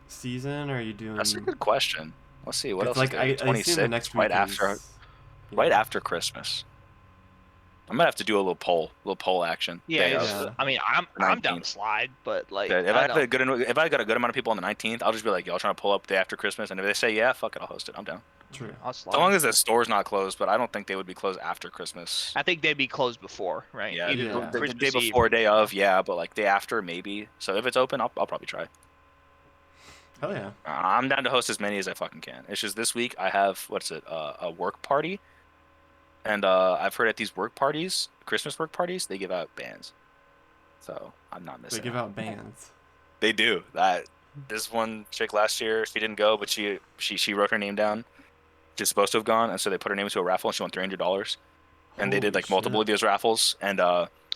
season? Or are you doing? That's a good question. Let's see what else. Cause like Is there? I assume the 26th, next right week after, is, right after Christmas. I'm gonna have to do a little poll action. Yeah, Day of Yeah. I mean, I'm the down 19th. to slide, but like, If I I have know. if I got a good amount of people on the 19th, I'll just be like, y'all trying to pull up day after Christmas, and if they say yeah, fuck it, I'll host it. I'm down. True. I'll So long slide. as the store's not closed, but I don't think they would be closed after Christmas. I think they'd be closed before, right? Yeah, Either Yeah. the day Christmas Eve before, or day of, yeah, but like day after, maybe. So if it's open, I'll probably try. Hell yeah. I'm down to host as many as I fucking can. It's just this week I have a work party, and I've heard at these work parties, Christmas work parties, they give out bands. So I'm not They missing give out. out bands. They do that. This one chick last year, she didn't go, but she wrote her name down. She's supposed to have gone, and so they put her name into a raffle, and she won $300. And they did Holy like multiple of shit. those raffles, and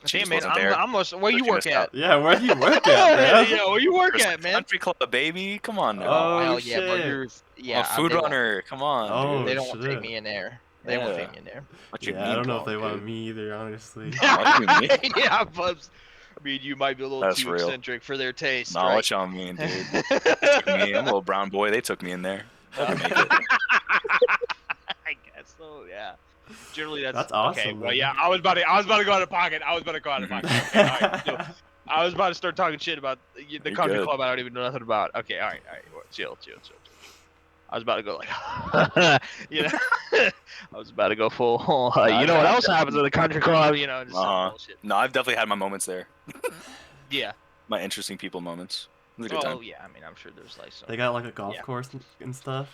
she Damn, just man, wasn't there. where So you she work missed out. at? Yeah, where do you work at, bro? Yeah, where you work There's at, man? Country Club, baby. Come on now. Oh, Oh hell yeah, bro. shit. I'm Yeah, a food they won't, runner. Come on, Oh they dude. don't want to take shit. me in there. They won't Yeah. take me in there. What you Yeah, I mean, don't know if bro, they want dude? me either, honestly. What you mean? Yeah, Bubs. I mean, you might be a little That's too real. eccentric for their taste, Nah, right? what y'all mean, dude? They took me. I'm a little brown boy. They took me in there. I can make it. I guess so. Yeah. Generally, that's That's okay. awesome, Well, man. yeah, I was about to go out of pocket. Okay, all right. So, I was about to start talking shit about the You're country good. club I don't even know nothing about. Okay, all right. Well, chill. I was about to go like, you know, I was about to go full. You know what else happens at the country club? You know, just some bullshit. No, I've definitely had my moments there. Yeah. My interesting people moments. It was a good Oh time. yeah. I mean, I'm sure there's like some. They got like a golf Yeah. course and stuff.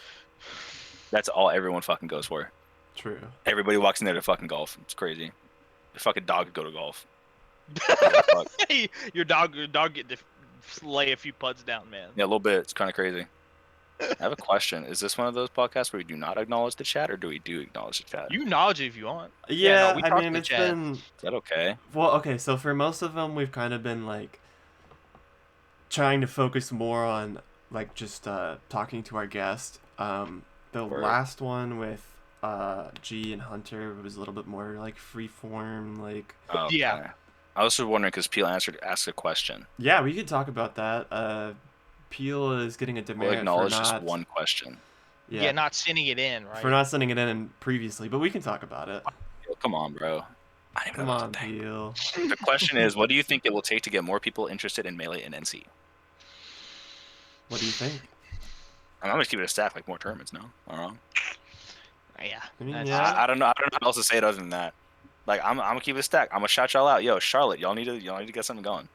That's all everyone fucking goes for. True. Everybody walks in there to fucking golf. It's crazy. Your fucking dog could go to golf. Your dog get to lay a few putts down, man. Yeah, a little bit. It's kind of crazy. I have a question. Is this one of those podcasts where we do not acknowledge the chat, or do we do acknowledge the chat? You acknowledge it if you want. Yeah, no, we I talked mean, to it's Chad. been. Is that okay? Well, okay, so for most of them, we've kind of been like trying to focus more on like just talking to our guest. The Word. last one with G and Hunter was a little bit more like free form, like. Oh, Yeah. okay. I was just wondering because Peel asked a question. Yeah, we could talk about that. Peel is getting a We'll demerit for acknowledge not. just one question. Yeah, not sending it in, right? For not sending it in previously, but we can talk about it. Come on, bro. I didn't even Come know that was on, a thing. Peel. The question is, what do you think it will take to get more people interested in Melee and NC? What do you think? I'm gonna keep it a stack, like more tournaments. No, am I wrong? Yeah, I mean, that's yeah. I don't know. I don't know how else to say it other than that. Like I'm gonna keep it a stack. I'm gonna shout y'all out. Yo, Charlotte, y'all need to get something going.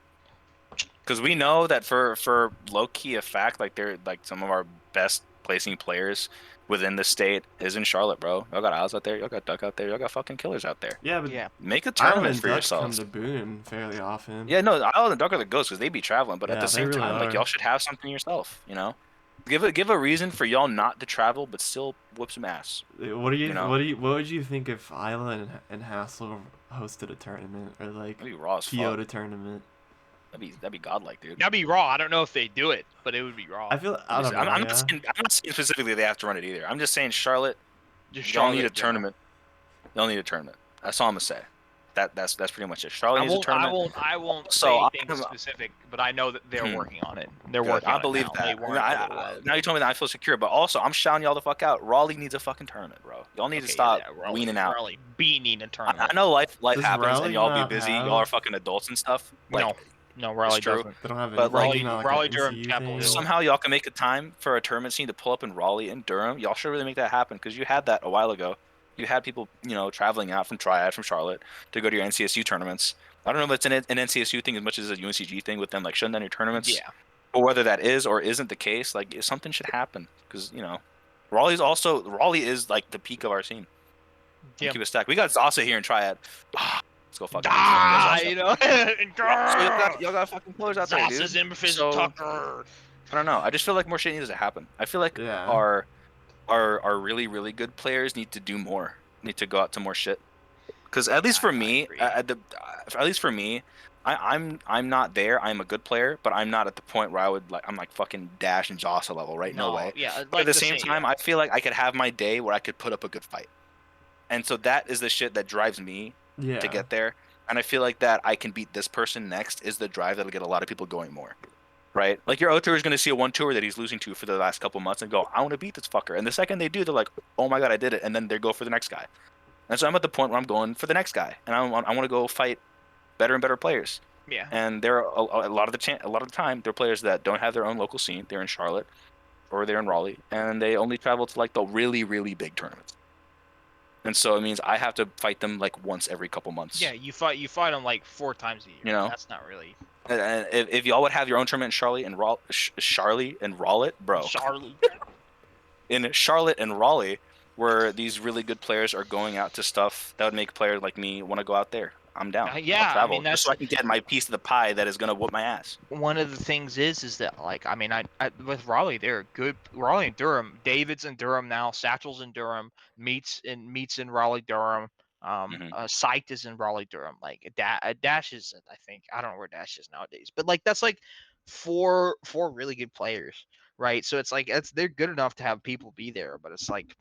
Because we know that for low key a fact, like they're like some of our best placing players within the state is in Charlotte, bro. Y'all got Owls out there, y'all got Duck out there, y'all got fucking killers out there. Yeah, but yeah. Make a Island tournament and for Duck come yourselves. to Boone fairly often. Yeah, no, Isle and Duck are the ghosts because they be traveling, but at Yeah, the they same really time, like are. y'all should have something yourself, you know? Give a reason for y'all not to travel, but still whip some ass. What do you You know? what would you think if Island and Hassel hosted a tournament or like That'd be raw as fuck. Kyoto tournament? That'd be godlike, dude. That'd be raw. I don't know if they do it, but it would be raw. I feel I don't know. I'm Yeah. not saying specifically they have to run it either. I'm just saying Charlotte, Just y'all need Charlotte a in general. tournament. Y'all need a tournament. That's all I'm gonna say. That's pretty much it. Charlotte I needs a won't. tournament. I won't So say I'm things specific, but I know that they're working on it. They're good. working I on it believe now. that. They weren't a little while Now ago. you told me that I feel secure, but also I'm shouting y'all the fuck out. Raleigh needs a fucking tournament, bro. Y'all need to Okay, stop yeah, weaning out. Raleigh beaning a tournament. I know life Does happens and Raleigh y'all be not busy. Y'all are have? fucking adults and stuff. No, Like no, it's Raleigh true. doesn't. They don't have But anything. Raleigh, Not like Raleigh, an Durham, NCU Chapel thing. Hill. somehow y'all can make a time for a tournament scene to pull up in Raleigh and Durham. Y'all should really make that happen because you had that a while ago. You had people, traveling out from Triad, from Charlotte, to go to your NCSU tournaments. I don't know if it's an NCSU thing as much as a UNCG thing with them, like shutting down your tournaments. Yeah, But whether that is or isn't the case, like something should happen because Raleigh is like the peak of our scene. yeah. Keep it stacked. We got Zasa here in Triad. Let's go fucking go Ah, Zasa. you know, and So y'all got fucking pillars out there, dude. Zosa's Imberfish So Tucker. I don't know. I just feel like more shit needs to happen. I feel like Yeah. our really really good players need to do more. Need to go out to more shit. Because at least for I me, agree. at least for me, I'm not there. I'm a good player, but I'm not at the point where I'm like fucking Dash and Jossa level, right? No way. Yeah, But at like the same time, yeah. I feel like I could have my day where I could put up a good fight. And so that is the shit that drives me Yeah. to get there. And I feel like that I can beat this person next is the drive that'll get a lot of people going more. Right? Like your O-Tour is going to see a one tour that he's losing to for the last couple months and go, I want to beat this fucker. And the second they do, they're like, oh my God, I did it. And then they go for the next guy. And so I'm at the point where I'm going for the next guy. And I want to go fight better and better players. Yeah. And there are a lot of the time, they're players that don't have their own local scene. They're in Charlotte or they're in Raleigh. And they only travel to like the really, really big tournaments. And so it means I have to fight them like once every couple months. Yeah, you fight them like 4 times a year. You know? That's not really. And if y'all would have your own tournament in Charlotte and Raleigh, bro. Charlie. In Charlotte and Raleigh, where these really good players are going out to stuff that would make players like me want to go out there. I'm down. Yeah, I'll travel I mean just so I can get my piece of the pie that is gonna whoop my ass. one of the things is that like I mean I with Raleigh they're good. Raleigh and Durham, David's in Durham now, Satchel's in Durham, meets in Raleigh Durham. Sight is in Raleigh Durham. Like Dash is, I think, I don't know where Dash is nowadays, but like that's like four really good players, right? So it's like they're good enough to have people be there, but it's like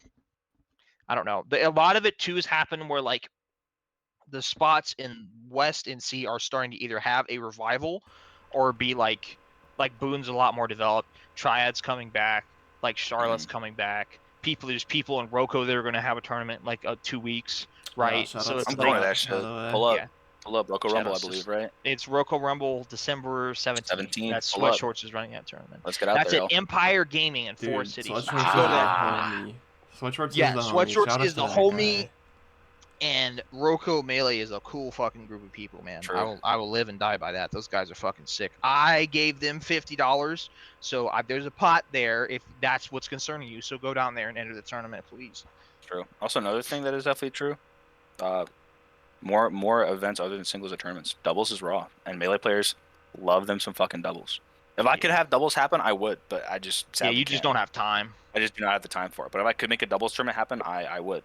I don't know. A lot of it too has happened where like the spots in West and C are starting to either have a revival or be like Boone's a lot more developed. Triad's coming back, like Charlotte's coming back. There's people in Rocco that are going to have a tournament like 2 weeks, right? shout So outs it's I'm to going to like that shit. by the way. Pull up. Yeah. Pull up. Rocco Shout Rumble, I outs to- believe, right? it's Rocco Rumble December 17th. 17th, That's pull Sweat up. Shorts is running that tournament. Let's get out That's there, at y'all. Empire Gaming in Dude, Forest City. Sweatshorts So is you the go to homie. Sweatshorts Yeah, is the homie. Sweatshorts Shout out is to the that homie. guy. And Rocco Melee is a cool fucking group of people, man. True. I will live and die by that. Those guys are fucking sick. I gave them $50, so there's a pot there if that's what's concerning you. So go down there and enter the tournament, please. True. Also, another thing that is definitely true. More events other than singles or tournaments. Doubles is raw, and Melee players love them some fucking doubles. If I could have doubles happen, I would, but I just sadly you just can't. don't have time. I just do not have the time for it. But if I could make a doubles tournament happen, I would.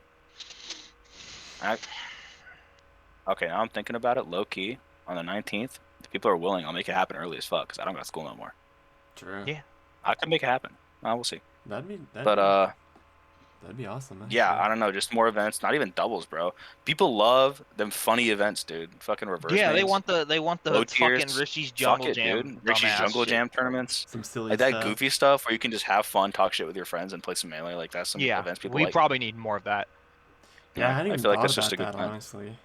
Okay, now I'm thinking about it low key on the 19th. If people are willing, I'll make it happen early as fuck because I don't got school no more. True. Yeah. I could make it happen. We'll see. That'd be awesome. Yeah, actually. I don't know, just more events, not even doubles, bro. People love them funny events, dude. Fucking reverse. Yeah, they mains. want the Low fucking tiers. Rishi's Fuck Jungle it, Jam, dude. Richie's dumbass Jungle shit. Jam tournaments. Some silly Like that stuff. goofy stuff where you can just have fun, talk shit with your friends, and play some Melee. Like that's some Yeah, events people we like. probably need more of that. Yeah, I hadn't even feel like thought that's just about a good that, time. honestly.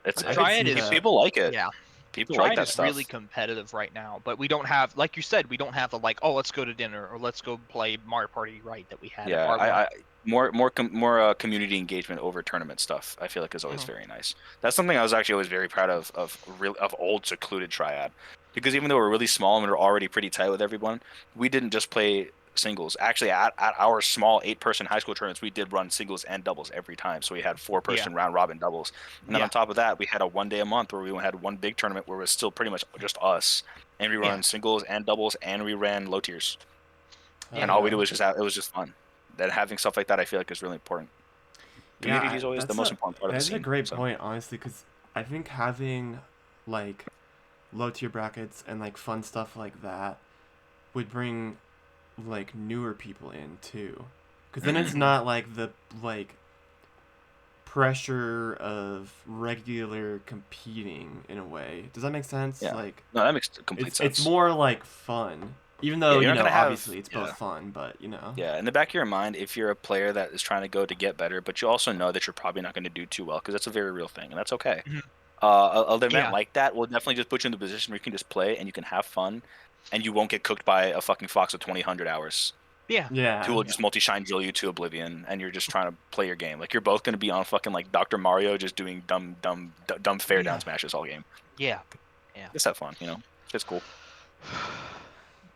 It's I could Triad see is that. people like it. yeah. People like Triad that is really stuff. competitive right now, but we don't have, like you said, we don't have the like, oh, let's go to dinner or let's go play Mario Party right that we had at Yeah, R1. more community engagement over tournament stuff. I feel like is always Mhm. very nice. That's something I was actually always very proud of old secluded Triad, because even though we're really small and we're already pretty tight with everyone, we didn't just play singles. Actually, at our small 8-person high school tournaments, we did run singles and doubles every time. So we had 4-person Yeah, round robin doubles, and then yeah, on top of that, we had a 1 day a month where we had one big tournament where it was still pretty much just us, and we yeah, run singles and doubles, and we ran low tiers, Hell and yeah, all we yeah. did was it was just fun. That having stuff like that, I feel like is really important. Yeah, Community is always the most important part of the that's a scene. great So point, honestly, because I think having like low tier brackets and like fun stuff like that would bring like newer people in too, because then it's Mhm. not like the like pressure of regular competing in a way. Does that make sense? yeah, Like no, that makes complete it's sense. more like fun, even Yeah, though you're not gonna have obviously it's both yeah. fun, but Yeah, in the back of your mind, if you're a player that is trying to go to get better, but you also know that you're probably not going to do too well, because that's a very real thing, and that's okay. Mhm. An event Yeah, like that will definitely just put you in the position where you can just play and you can have fun, and you won't get cooked by a fucking fox with 20 hours yeah, who yeah, will yeah, just multi-shine drill you to oblivion, and you're just trying to play your game. Like you're both going to be on fucking like Dr. Mario, just doing dumb fair down yeah, smashes all game. yeah, yeah. Just have fun, you know. It's cool.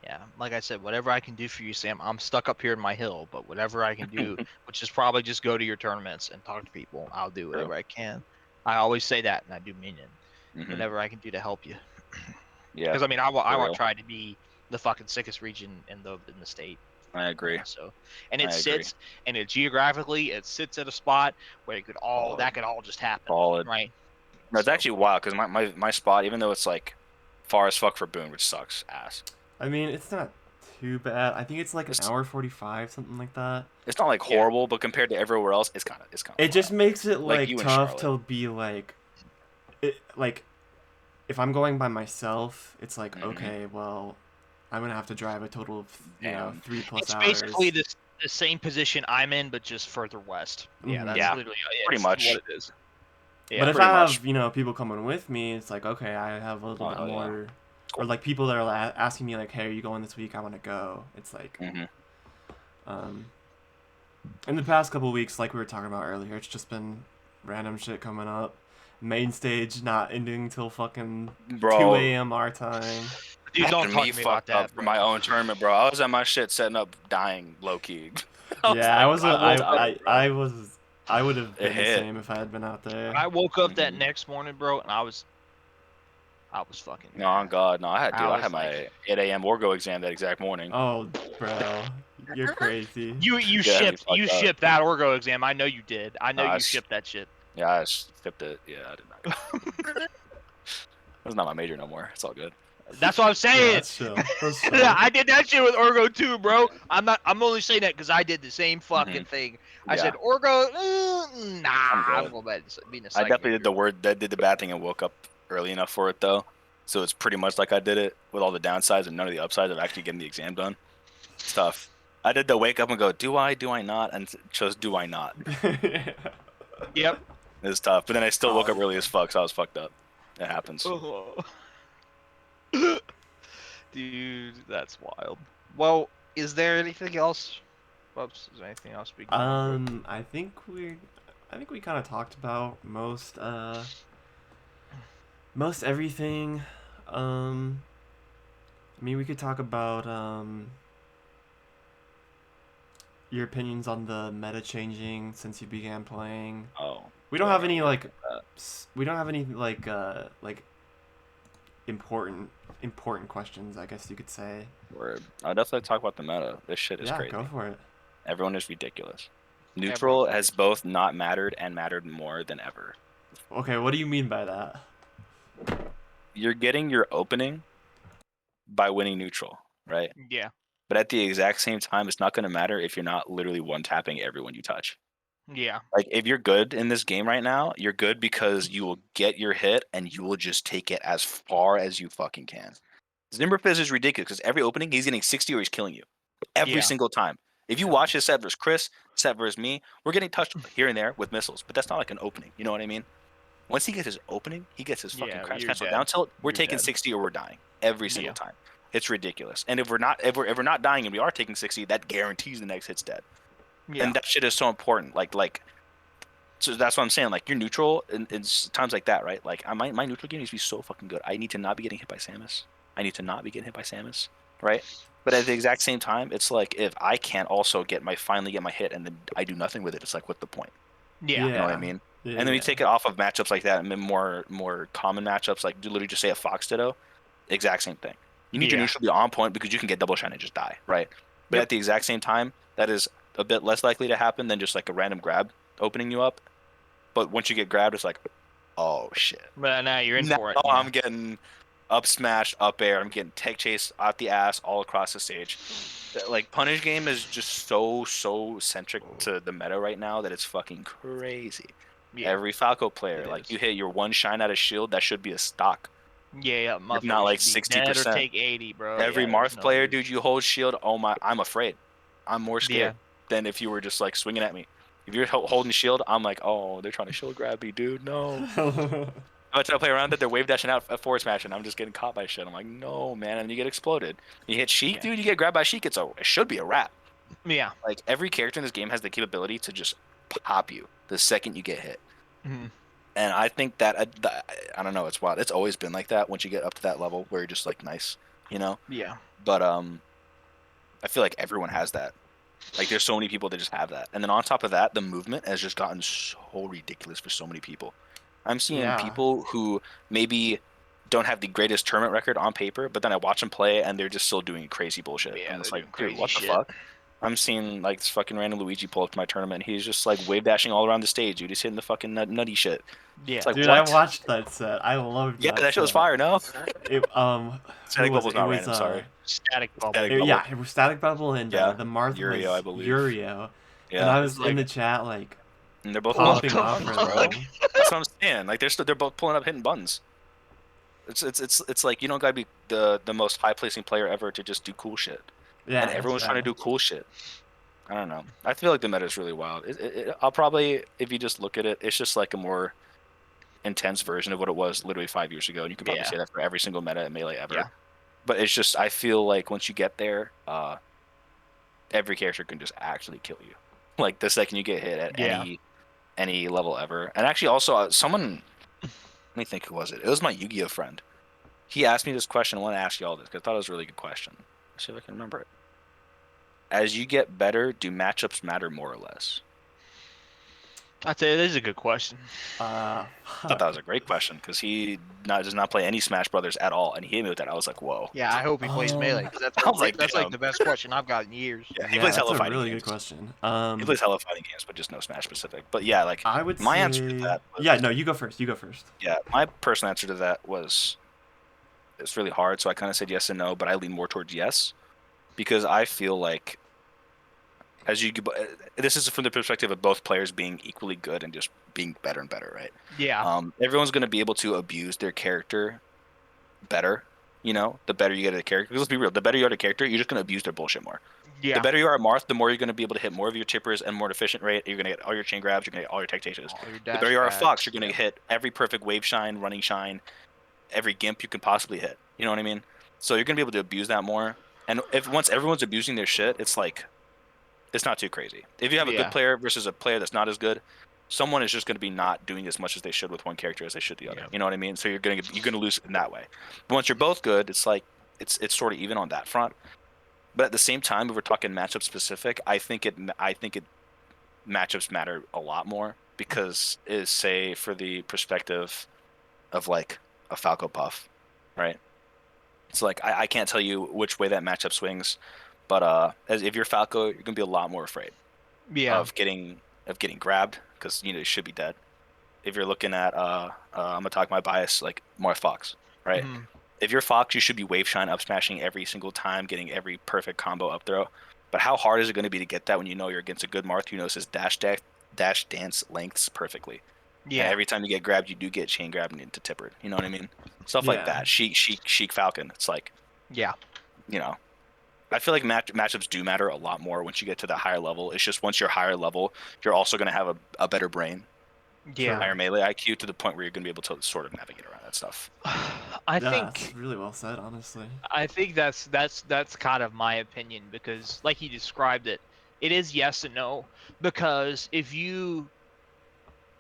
Yeah, like I said, whatever I can do for you, Sam. I'm stuck up here in my hill, but whatever I can do, which is probably just go to your tournaments and talk to people, I'll do True. whatever I can. I always say that, and I do mean it. Hmm. Whatever I can do to help you, Yeah, because I mean, I for want to real. try to be the fucking sickest region in the state. I agree. So, and I agree. geographically, it sits at a spot where it could all Solid. that could all just happen, Solid. right? No, it's So, actually wild because my spot, even though it's like far as fuck for Boone, which sucks ass. I mean it's not too bad. I think it's like an It's hour 45, something like that. it's not like yeah, horrible, but compared to everywhere else, it's kind of It just wild. makes it Like like you in tough Charlotte. to be like like if I'm going by myself, it's like Hmm. okay, well, I'm gonna have to drive a total of Damn. 3+ it's basically hours. the same position I'm in, but just further west. Yeah, that's Hmm. Yeah, literally pretty it's what much. it is. But Yeah, if Pretty I much. have people coming with me, it's like okay, I have a little Oh bit hell yeah. more, or Cool. like people that are asking me like, hey, are you going this week? I want to go. It's like Hmm. um, in the past couple weeks, like we were talking about earlier, it's just been random shit coming up. Main stage not ending till fucking 2 Bro, a.m. our time. dude, don't imagine talk me to me about fucked up that, for bro. my own tournament, bro. I was at my shit setting up, dying low key. I was Yeah, I like, was. I will tell you, bro. I was. I would have It been the hit. same if I had been out there. I woke up that Hmm. next morning, bro, and I was fucking, No, on God, no. I I was had like, my 8 a.m. Orgo exam that exact morning. Oh, bro, you're crazy. Yeah, had me you fucked up. shipped that Orgo exam. I know you did. I know No, you shipped that shit. I skipped it. Yeah, I did not go. That's not my major no more. It's all good. That's what I'm Yeah, saying. that's chill. That's chill. I did that shit with Orgo too, bro. I'm only saying that because I did the same Hmm. fucking thing. I Yeah, said Orgo, nah, I'm I'm good. going back to being a I psych definitely did major. did the bad thing and woke up early enough for it though. So it's pretty much like I did it with all the downsides and none of the upsides of actually getting the exam done. It's tough. I did the wake up and go, do I not? And chose do I not. Yep. It's tough. But then I still woke up Solid. early as fuck, so I was fucked up. It happens. Oh. Dude, that's wild. Well, is there anything else? Whoops, is there anything else we can go over? I think we kind of talked about most everything. Um, I mean, we could talk about your opinions on the meta changing since you began playing. Oh, We don't have yeah. any We'll like get that. we don't have any like important questions, I guess you could say. Word. I'll definitely talk about the meta. This shit is Yeah, go crazy. for it. Everyone is ridiculous. Everyone's Neutral has ridiculous. both not mattered and mattered more than ever. Okay, what do you mean by that? You're getting your opening by winning neutral, right? Yeah, But at the exact same time, it's not going to matter if you're not literally one tapping everyone you touch. yeah, Like if you're good in this game right now, you're good because you will get your hit and you will just take it as far as you fucking can. Zimmerfizz is ridiculous because every opening he's getting 60 or he's killing you every yeah, single time. If you watch his set versus Chris, set versus me, we're getting touched here and there with missiles, but that's not like an opening. You know what I mean? Once he gets his opening, he gets his fucking Yeah, crash you're cancel dead. down tilt. We're You're taking dead. 60 or we're dying every single Yeah. time. It's ridiculous. And if we're not dying and we are taking 60, that guarantees the next hit's dead. Yeah. And that shit is so important. So that's what I'm saying. Like, you're neutral in times like that, right? Like, my neutral game needs to be so fucking good. I need to not be getting hit by Samus. I need to not be getting hit by Samus, right? But at the exact same time, it's like if I can't also finally get my hit and then I do nothing with it, it's like, what the point? Yeah. You know what I Yeah. mean? Yeah. And then we Yeah. take it off of matchups like that and then more common matchups, like literally just say a Fox Ditto, exact same thing. You need your Yeah. neutral to be on point because you can get double shine and just die, right? But Yep. at the exact same time, that is a bit less likely to happen than just like a random grab opening you up. But once you get grabbed, it's like, oh shit. But now you're in Now for it. Yeah. I'm getting up smash, up air. I'm getting tech chase out the ass all across the stage. Like, punish game is just so centric to the meta right now that it's fucking crazy. Yeah. Every Falco player, It like, is. you hit your one shine out of shield, that should be a stock. Yeah. If not Motherfucker like should be dead or 60%. take 80, bro. Every Yeah. There's Marth no player, use. dude, you hold shield. Oh my, I'm afraid. I'm more Yeah. scared than if you were just like swinging at me. If you're holding shield, I'm like, oh, they're trying to shield grab me, dude. No. I try to play around it. They're wave dashing out at forward smash, and I'm just getting caught by shit. I'm like, no, man. And you get exploded. You hit Sheik, Yeah. dude. You get grabbed by Sheik. It should be a wrap. Yeah. Like, every character in this game has the capability to just pop you the second you get hit. Mhm. And I think that I don't know. It's wild. It's always been like that. Once you get up to that level where you're just like nice, you know. Yeah. But I feel like everyone has that. Like, there's so many people that just have that. And then on top of that, the movement has just gotten so ridiculous for so many people. I'm seeing Yeah. people who maybe don't have the greatest tournament record on paper, but then I watch them play and they're just still doing crazy bullshit. Yeah. And it's They're like, doing dude, crazy what the shit. fuck? I'm seeing like this fucking random Luigi pull up to my tournament. He's just like wave dashing all around the stage, dude. He's hitting the fucking nutty shit. Yeah. It's like, Dude, what? I watched that set. I loved Yeah, that that shit was set. fire, no? It, who Static was Bubble's it? It not was random, sorry. Static bubble. Static it- Bubble. yeah, it was Static Bubble and Yeah, the Marth Yurio, was I believe. Yurio, and Yeah. I was It's like- in the chat like And they're both popping pulling up off hitting for buttons, bro. them. That's what I'm saying. Like, they're both pulling up hitting buttons. It's like, you don't gotta be the most high placing player ever to just do cool shit. Yeah, And everyone's trying to do cool shit. I don't know. I feel like the meta is really wild. I'll probably, if you just look at it, it's just like a more intense version of what it was literally 5 years ago. And you can probably Yeah. say that for every single meta in Melee ever. Yeah. But it's just, I feel like once you get there, every character can just actually kill you. Like, the second you get hit at Yeah. any level ever. And actually, also, someone, let me think, who was it? It was my Yu-Gi-Oh friend. He asked me this question. I want to ask you all this because I thought it was a really good question. Let's see if I can remember it. As you get better, do matchups matter more or less? I'd say it is a good question. I thought that was a great question because he does not play any Smash Brothers at all, and he hit me with that. I was like, whoa. Yeah, I hope he plays Melee because that's, I was like, that's like damn. the best question I've got in years. Yeah, he Yeah, plays that's hella a fighting really games. good question. He plays hella fighting games, but just no Smash specific. But yeah, like, I would my say... answer to that was, Yeah, no, you go first. You go first. yeah, my personal answer to that was, it's really hard, so I kind of said yes and no, but I lean more towards yes because I feel like as you this is from the perspective of both players being equally good and just being better and better, right? Yeah. Everyone's going to be able to abuse their character better, you know, the better you get at a character. Because let's be real, the better you are at a character, you're just going to abuse their bullshit more. Yeah. The better you are at Marth, the more you're going to be able to hit more of your tippers and more efficient rate. You're going to get all your chain grabs, you're going to get all your tech chases. All your The dash better you are at grabs, Fox, you're going to yeah. hit every perfect wave shine, running shine, every gimp you can possibly hit. You know what I mean? So you're going to be able to abuse that more. And once everyone's abusing their shit, it's like, it's not too crazy. If you have a Yeah. good player versus a player that's not as good, someone is just going to be not doing as much as they should with one character as they should the other. Yeah. You know what I mean? So you're going to lose in that way. But once you're both good, it's like it's sort of even on that front. But at the same time, if we're talking matchup specific, I think it matchups matter a lot more because is say for the perspective of like a Falco Puff, right? It's like I can't tell you which way that matchup swings, but as if you're Falco, you're gonna be a lot more afraid Yeah. of getting grabbed because you should be dead. If you're looking at I'm gonna talk my bias like Marth Fox, right? Mhm. If you're Fox, you should be wave shine up smashing every single time, getting every perfect combo up throw. But how hard is it going to be to get that when you know you're against a good Marth who knows his dash dance lengths perfectly? Yeah. And every time you get grabbed, you do get chain grabbed and into tippered. You know what I mean? Stuff like Yeah. that. Sheik Falcon. It's like, Yeah. I feel like matchups do matter a lot more once you get to the higher level. It's just once you're higher level, you're also going to have a better brain. Yeah. higher melee IQ to the point where you're gonna be able to sort of navigate around that stuff. I Yeah, that's think really well said, honestly. that's kind of my opinion because like you described it, it is yes and no because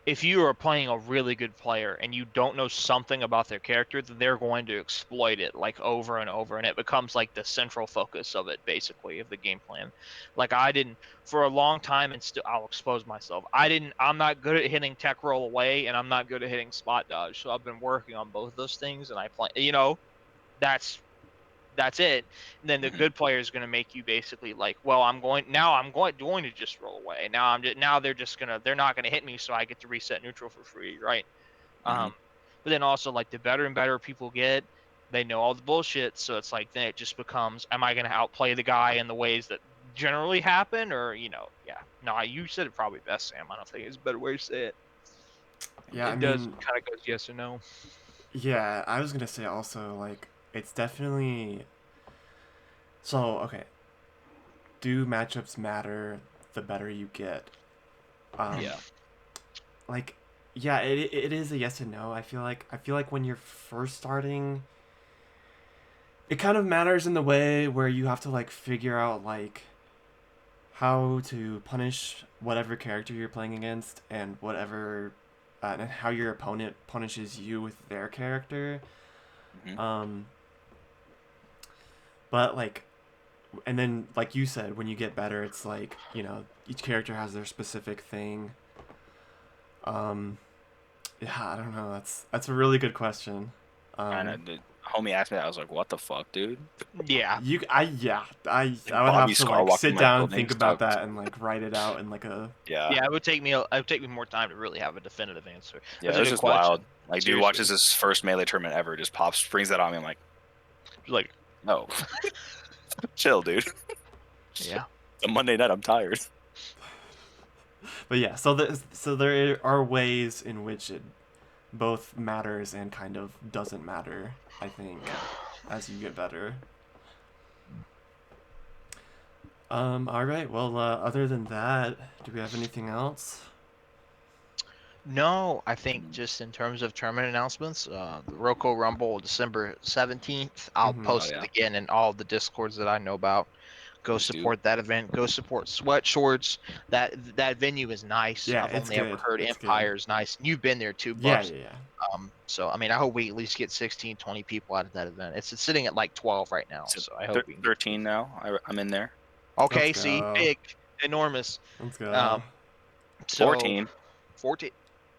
if you are playing a really good player and you don't know something about their character, then they're going to exploit it like over and over, and it becomes like the central focus of it, basically, of the game plan. Like I didn't for a long time, and still I'll expose myself. I'm not good at hitting tech roll away, and I'm not good at hitting spot dodge. So I've been working on both those things, and I play. That's that's it. And then the Hmm. good player is going to make you basically like, well, I'm going to just roll away. Now they're not going to hit me, so I get to reset neutral for free, right? Hmm. Um, but then also like the better and better people get, they know all the bullshit, so it's like then it just becomes, am I going to outplay the guy in the ways that generally happen, or yeah. No, you said it probably best, Sam. I don't think it's a better way to say it. Yeah, I It does mean, kind of goes yes or no. yeah, I was gonna say also, like, it's definitely. So, okay, do matchups matter the better you get? Um, Yeah. like, yeah, it is a yes and no. I feel like when you're first starting, it kind of matters in the way where you have to like figure out like how to punish whatever character you're playing against and whatever and how your opponent punishes you with their character. Hmm. Um, but like, and then like you said, when you get better, it's like each character has their specific thing. Um, yeah, I don't know. That's a really good question. And Um, the homie asked me that. I was like, "What the fuck, dude?" Yeah. I Like would Bobby have to Scar like walked in sit my down and building, think about stuck. that and like write it out in like a. Yeah, Yeah, it would take me more time to really have a definitive answer. yeah, That's it a was good just wild. question. Like, dude Seriously. watches his first melee tournament ever. Just pops, brings that on me. I'm like, Like, no, chill, dude. It's yeah. a Monday night. I'm tired. But yeah, so there are ways in which it both matters and kind of doesn't matter. I think Yeah. as you get better. All right. Well, other than that, do we have anything else? No, I think Mm. just in terms of tournament announcements, the Roco Rumble, December 17th. I'll Mm-hmm. Oh post it yeah, again in all the discords that I know about. Go please do. support that event. Go support Sweatshorts. That venue is nice. Yeah, I've it's only ever good. heard It's good. Empire is nice. You've been there too, Yeah, Buffs. yeah, yeah. So I mean, I hope we at least get 16, 20 people out of that event. It's sitting at like 12 right now, It's at so I hope we can get 13 now. I'm in there. Let's Okay, see, go. big, enormous. Let's Um, go. so 14. 14.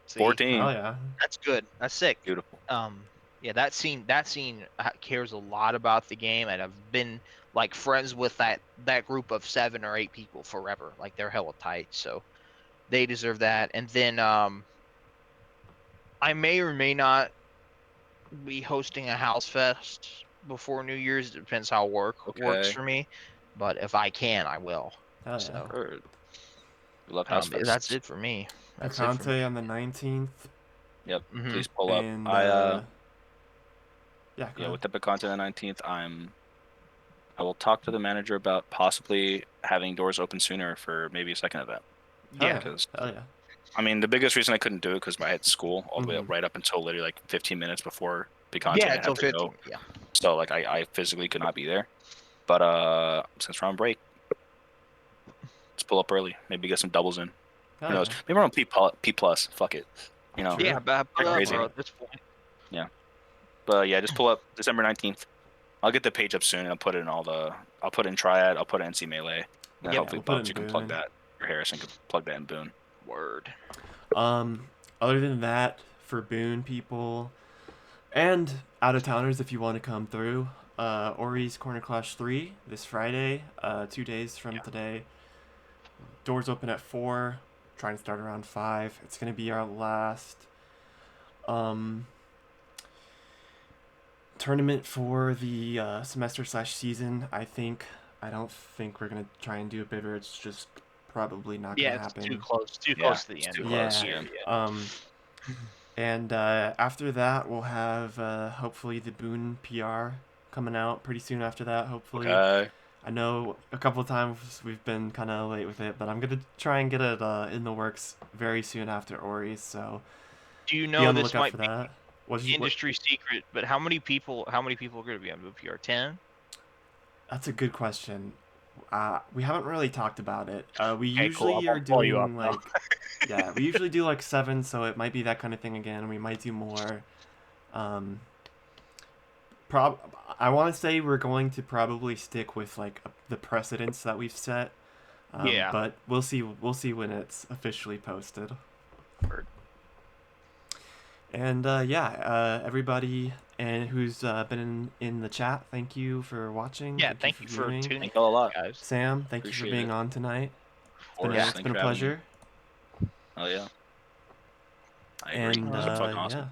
See, 14. Hell yeah. that's good. That's sick. Beautiful. Yeah, that scene cares a lot about the game, and I've been like friends with that group of 7 or 8 people forever. Like they're hella tight, so they deserve that. And then I may or may not be hosting a house fest before New Year's. It depends how work works Okay. for me, but if I can, I will. Hell yeah. So Heard. We love house that's fests. it for me. That's it for me. Picante on the 19th. Yep. Hmm. Please pull up. And yeah, go Yeah, ahead. with Epic Content on the 19th, I will talk to the manager about possibly having doors open sooner for maybe a second event. Hell Yeah. yeah. Because Hell yeah. I mean, the biggest reason I couldn't do it because I had school all the way up Mm-hmm. right up until literally like 15 minutes before Picante, Yeah, and I until had to go. 15. Yeah. So like I physically could not be there. But since we're on break, let's pull up early. Maybe get some doubles in. Who Hell knows? yeah. Maybe we're on P plus. Fuck it. You know, True. Yeah, but they're Go crazy. for bro, it. at this point. Yeah. But yeah, just pull up December 19th. I'll get the page up soon and I'll put it in I'll put it in Triad, I'll put it in NC Melee. And then Yep. Yeah, hopefully we'll put it Bugs, in you can plug Boone. that. Or Harrison can plug that in Boone. Word. Um, other than that, for Boone people and out of towners, if you want to come through, Ori's Corner Clash 3 this Friday, 2 days from Yeah. today. Doors open at 4. Trying to start around 5. It's gonna be our last um tournament for the semester/season. I don't think we're gonna try and do a bigger. It's just probably not gonna Yeah, it's too happen. close. Too Yeah, close to the it's end too of close, the Yeah. year. yeah. Yeah. And after that, we'll have hopefully the Boone PR coming out pretty soon after that, hopefully. Okay. I know a couple of times we've been kind of late with it, but I'm gonna try and get it in the works very soon after Ori's. So Do you be know on the this lookout might for be that. What? industry secret, but how many people are going to be on Movie PR? 10? That's a good question. We haven't really talked about it. We Okay, cool. usually are I'll pull you up doing now. like, yeah, we usually do like 7, so it might be that kind of thing again. We might do more. Um, prob I want to say we're going to probably stick with like the precedents that we've set. Yeah. But we'll see. We'll see when it's officially posted. Or- And yeah, everybody and who's been in the chat, thank you for watching. Yeah, Thank you thank for you for viewing. tuning Thank you all a in, lot. guys. Sam, thank you for Appreciate being it. on tonight. Of course. Yeah. It's Thanks been a for having me. pleasure. Oh yeah. I agree. And It's been fucking awesome.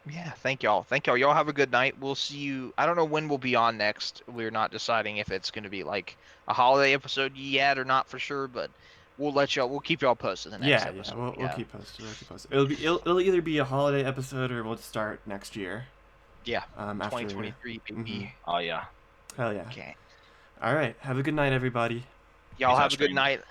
yeah, Yeah, thank y'all. Thank y'all. Y'all have a good night. We'll see you. I don't know when we'll be on next. We're not deciding if it's going to be like a holiday episode yet or not for sure, but we'll keep y'all posted the next yeah. episode. We'll Yeah. keep posted. We'll keep posted. It'll either be a holiday episode or we'll start next year. Yeah. After. 2023, Mm-hmm. baby. Oh yeah. Hell yeah. Okay. All right. Have a good night, everybody. Y'all Peace out, have a good stranger. night.